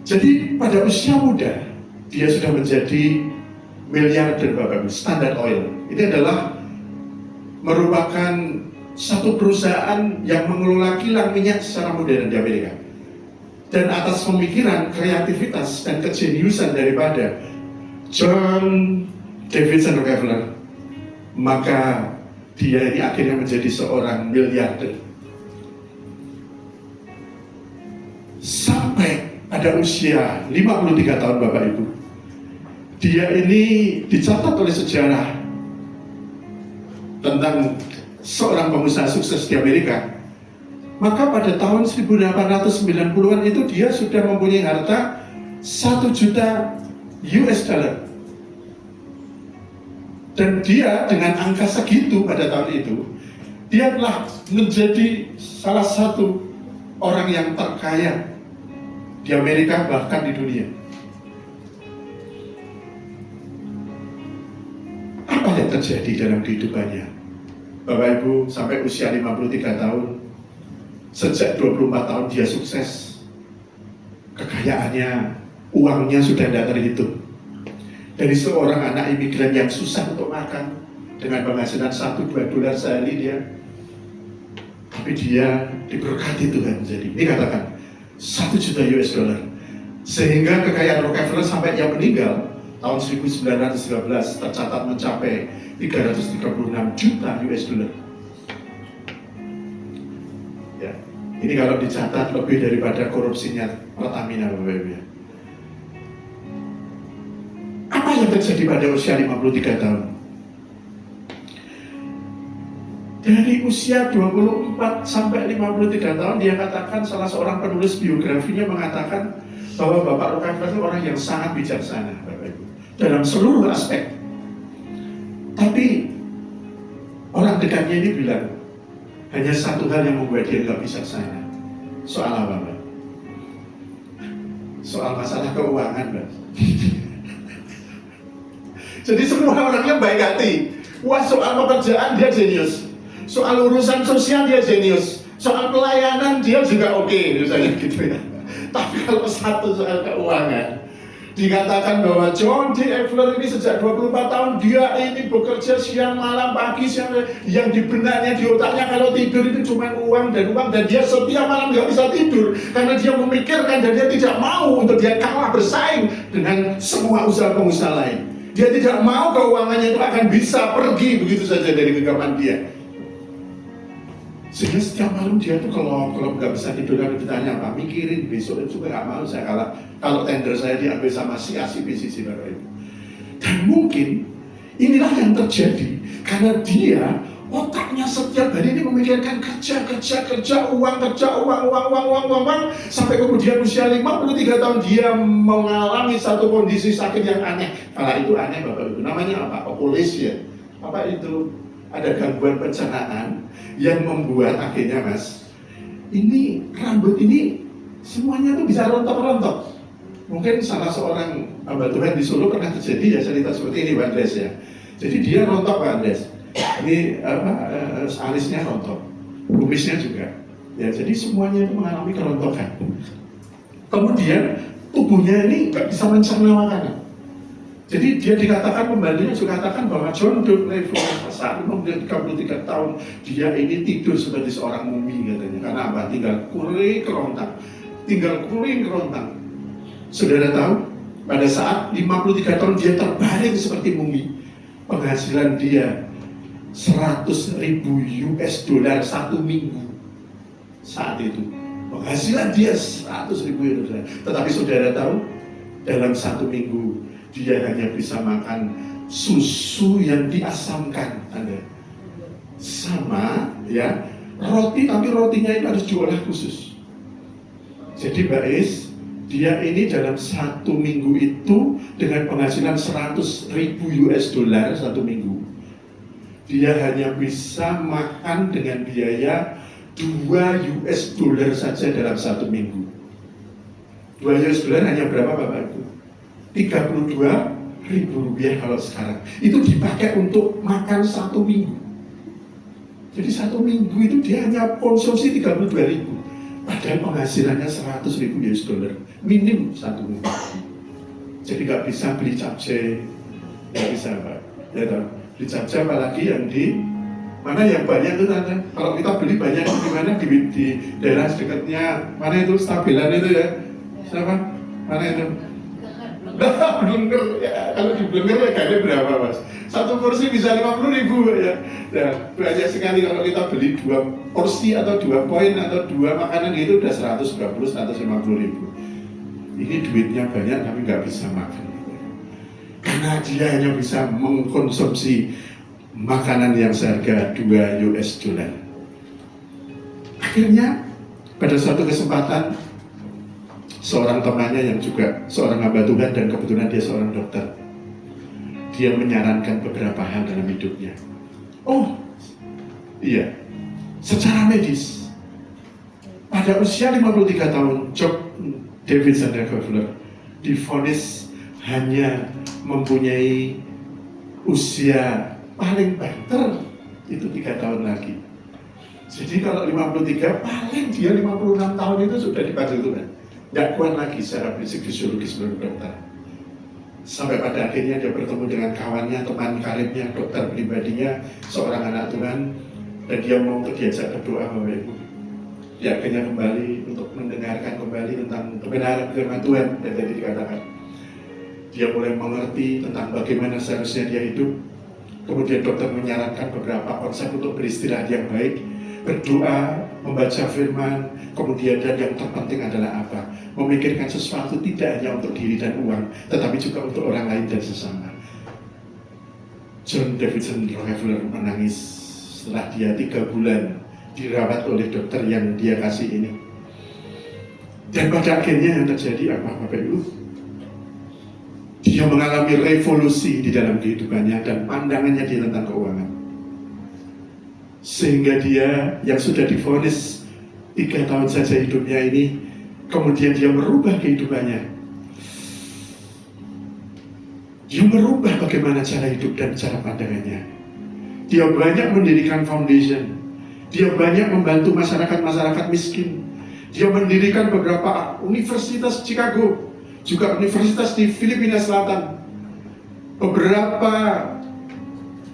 Jadi pada usia muda dia sudah menjadi miliarder Bapak Ibu. Standard Oil ini adalah merupakan satu perusahaan yang mengelola kilang minyak secara modern di Amerika. Dan atas pemikiran, kreativitas dan kejeniusan daripada John Davidson Rockefeller, maka dia ini akhirnya menjadi seorang miliarder. Sampai pada usia 53 tahun Bapak Ibu, dia ini dicatat oleh sejarah tentang seorang pengusaha sukses di Amerika. Maka pada tahun 1890-an itu dia sudah mempunyai harta 1 juta US dollar. Dan dia dengan angka segitu pada tahun itu, dia telah menjadi salah satu orang yang terkaya di Amerika bahkan di dunia. Apa yang terjadi dalam kehidupannya? Bapak Ibu, sampai usia 53 tahun, sejak 24 tahun dia sukses. Kekayaannya, uangnya sudah tidak terhitung. Dari seorang anak imigran yang susah untuk makan, dengan penghasilan 1-2 dolar sehari dia, tapi dia diberkati Tuhan. Jadi ini katakan 1 juta US dollar, sehingga kekayaan Rockefeller sampai dia meninggal tahun 1913 tercatat mencapai 336 juta US dollar. Ya, ini kalau dicatat lebih daripada korupsinya Pertamina Bapak Ibu. Apa yang terjadi pada usia 53 tahun? Dari usia 24 sampai 53 tahun dia katakan, salah seorang penulis biografinya mengatakan bahwa Bapak Rockefeller itu orang yang sangat bijaksana Bapak Ibu, dalam seluruh aspek. Tapi orang dekatnya ini bilang hanya satu hal yang membuat dia nggak bijaksana. Soal apa Pak? Soal masalah keuangan Pak. Jadi semua orangnya baik hati. Wah, soal pekerjaan dia jenius, soal urusan sosial dia jenius, soal pelayanan dia juga oke, misalnya gitu ya. Tapi kalau satu soal keuangan, Dikatakan bahwa John D. Eifler ini sejak 24 tahun dia ini bekerja siang malam pagi siang, yang di benaknya di otaknya kalau tidur itu cuma uang, dan dia setiap malam nggak bisa tidur karena dia memikirkan dan dia tidak mau untuk dia kalah bersaing dengan semua usaha pengusaha lain. Dia tidak mau keuangannya itu akan bisa pergi begitu saja dari genggaman dia. Sehingga setiap malam dia tuh kalau nggak bisa tidur, kalau ditanya apa, mikirin besok itu juga nggak mau saya kalau tender saya diambil sama si A, si B, si C, Bapak Ibu. Dan mungkin inilah yang terjadi karena dia otaknya setiap hari ini memikirkan kerja, uang, sampai kemudian usia 53 tahun dia mengalami satu kondisi sakit yang aneh. Kalau itu aneh Bapak Ibu, namanya apa? Opolesia. Apa itu? Ada gangguan pencernaan yang membuat akhirnya Mas, ini rambut ini semuanya tuh bisa rontok-rontok. Mungkin salah seorang hamba Tuhan di Solo pernah terjadi ya cerita seperti ini Pak Andres ya. Jadi dia rontok Pak Andres. Ini alisnya rontok, kumisnya juga. Ya jadi semuanya itu mengalami kerontokan. Kemudian tubuhnya ini nggak bisa mencerna makanan. Jadi dia dikatakan, pembantunya juga katakan bahwa John D. Eifler saat umur 33 tahun dia ini tidur seperti seorang mumi katanya. Karena apa? Tinggal kuring kerontang. Saudara tahu, pada saat 53 tahun dia terbaring seperti mumi. Penghasilan dia 100.000 US dollar satu minggu saat itu. Penghasilan dia 100.000 US dollar. Tetapi saudara tahu, dalam satu minggu dia hanya bisa makan susu yang diasamkan, sama ya roti, tapi rotinya itu harus diolah khusus. Jadi Mbak Is, dia ini dalam satu minggu itu dengan penghasilan 100.000 US dollar satu minggu, dia hanya bisa makan dengan biaya 2 US dollar saja dalam satu minggu. 2 US dollar hanya berapa Bapak Ibu? 32.000 rupiah kalau sekarang. Itu dipakai untuk makan satu minggu. Jadi satu minggu itu dia hanya konsumsi 32.000. Padahal penghasilannya 100.000 US dollar minim satu minggu. Jadi nggak bisa beli capcay, nggak bisa Pak. Ya tahu. Beli capcay apalagi yang di mana yang banyak itu ada. Kalau kita beli banyak di mana di daerah dekatnya mana itu Stabilan itu ya. Siapa? Mana itu? Blenger ya, kalau di Blenger ya harganya berapa Mas? Satu porsi bisa 50.000 ya. Nah, banyak sekali kalau kita beli 2 porsi atau 2 poin atau 2 makanan itu udah 150.000 Ini duitnya banyak tapi nggak bisa makan. Karena dia hanya bisa mengkonsumsi makanan yang seharga 2 US dollar. Akhirnya pada suatu kesempatan seorang temannya yang juga seorang hamba Tuhan dan kebetulan dia seorang dokter, dia menyarankan beberapa hal dalam hidupnya. Oh iya, secara medis pada usia 53 tahun John Davidson Eifler divonis hanya mempunyai usia paling banter itu 3 tahun lagi. Jadi kalau 53 paling dia 56 tahun itu sudah dipanggil Tuhan. Tidak kuat lagi secara fisik fisiologis menurut dokter. Sampai pada akhirnya dia bertemu dengan kawannya, teman karibnya, dokter pribadinya, seorang anak Tuhan, dan dia mau untuk diajak berdoa Bapak Ibu. Dia akhirnya kembali untuk mendengarkan kembali tentang kebenaran firman Tuhan, dan tadi dikatakan dia mulai mengerti tentang bagaimana seharusnya dia hidup. Kemudian dokter menyarankan beberapa konsep untuk beristirahat yang baik, berdoa, membaca firman, kemudian dan yang terpenting adalah apa? Memikirkan sesuatu tidak hanya untuk diri dan uang, tetapi juga untuk orang lain dan sesama. John Davidson Eifler menangis setelah dia 3 bulan dirawat oleh dokter yang dia kasih ini. Dan pada akhirnya yang terjadi apa Bapak Ibu? Dia mengalami revolusi di dalam kehidupannya dan pandangannya dia tentang keuangan. Sehingga dia yang sudah divonis 3 tahun saja hidupnya ini, kemudian dia merubah kehidupannya. Dia merubah bagaimana cara hidup dan cara pandangannya. Dia banyak mendirikan foundation. Dia banyak membantu masyarakat miskin. Dia mendirikan beberapa universitas Chicago. juga universitas di Filipina Selatan, beberapa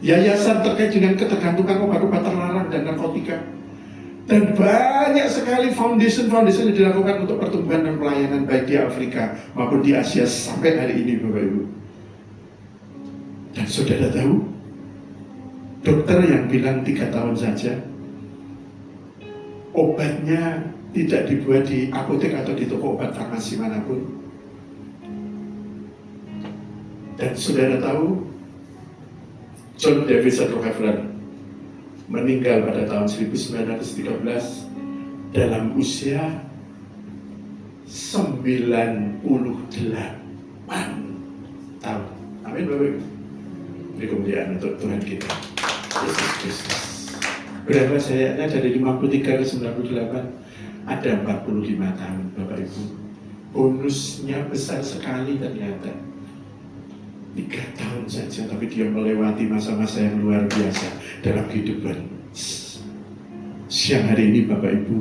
yayasan terkait dengan ketergantungan obat-obat terlarang dan narkotika, dan banyak sekali foundation yang dilakukan untuk pertumbuhan dan pelayanan baik di Afrika maupun di Asia sampai hari ini, Bapak Ibu. Dan saudara tahu, dokter yang bilang 3 tahun saja, obatnya tidak dibuat di apotek atau di toko obat farmasi manapun. Dan saudara tahu, John Davidson Rockefeller meninggal pada tahun 1913 dalam usia 98 tahun. Amin, Bapak Ibu. Beri kemuliaan untuk Tuhan kita, Yesus Kristus. Berapa sayangnya dari 53 ke 98, ada 45 tahun, Bapak Ibu. Bonusnya besar sekali ternyata. 3 tahun saja, tapi dia melewati masa-masa yang luar biasa dalam kehidupan. Siang hari ini, Bapak Ibu,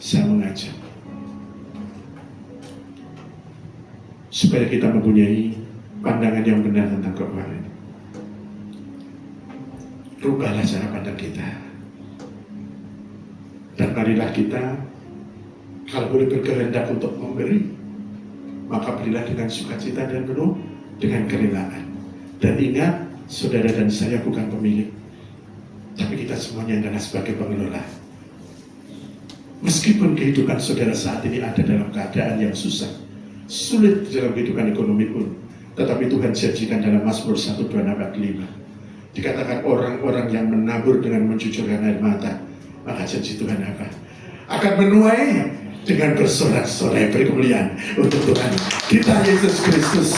saya mengajak supaya kita mempunyai pandangan yang benar tentang keuangan. Rubahlah cara pandang kita. Dan marilah kita, kalau boleh berkehendak untuk memberi, maka berilah dengan sukacita dan penuh dengan kerelaan. Dan ingat, saudara dan saya bukan pemilik, tapi kita semuanya adalah sebagai pengelola. Meskipun kehidupan saudara saat ini ada dalam keadaan yang susah, sulit dalam kehidupan ekonomi pun, tetapi Tuhan janjikan dalam Mazmur 1:2-5, dikatakan orang-orang yang menabur dengan mencucurkan air mata, maka janji Tuhan apa? Akan menuai dengan bersorak-sorai. Beri kemuliaan untuk Tuhan kita Yesus Kristus.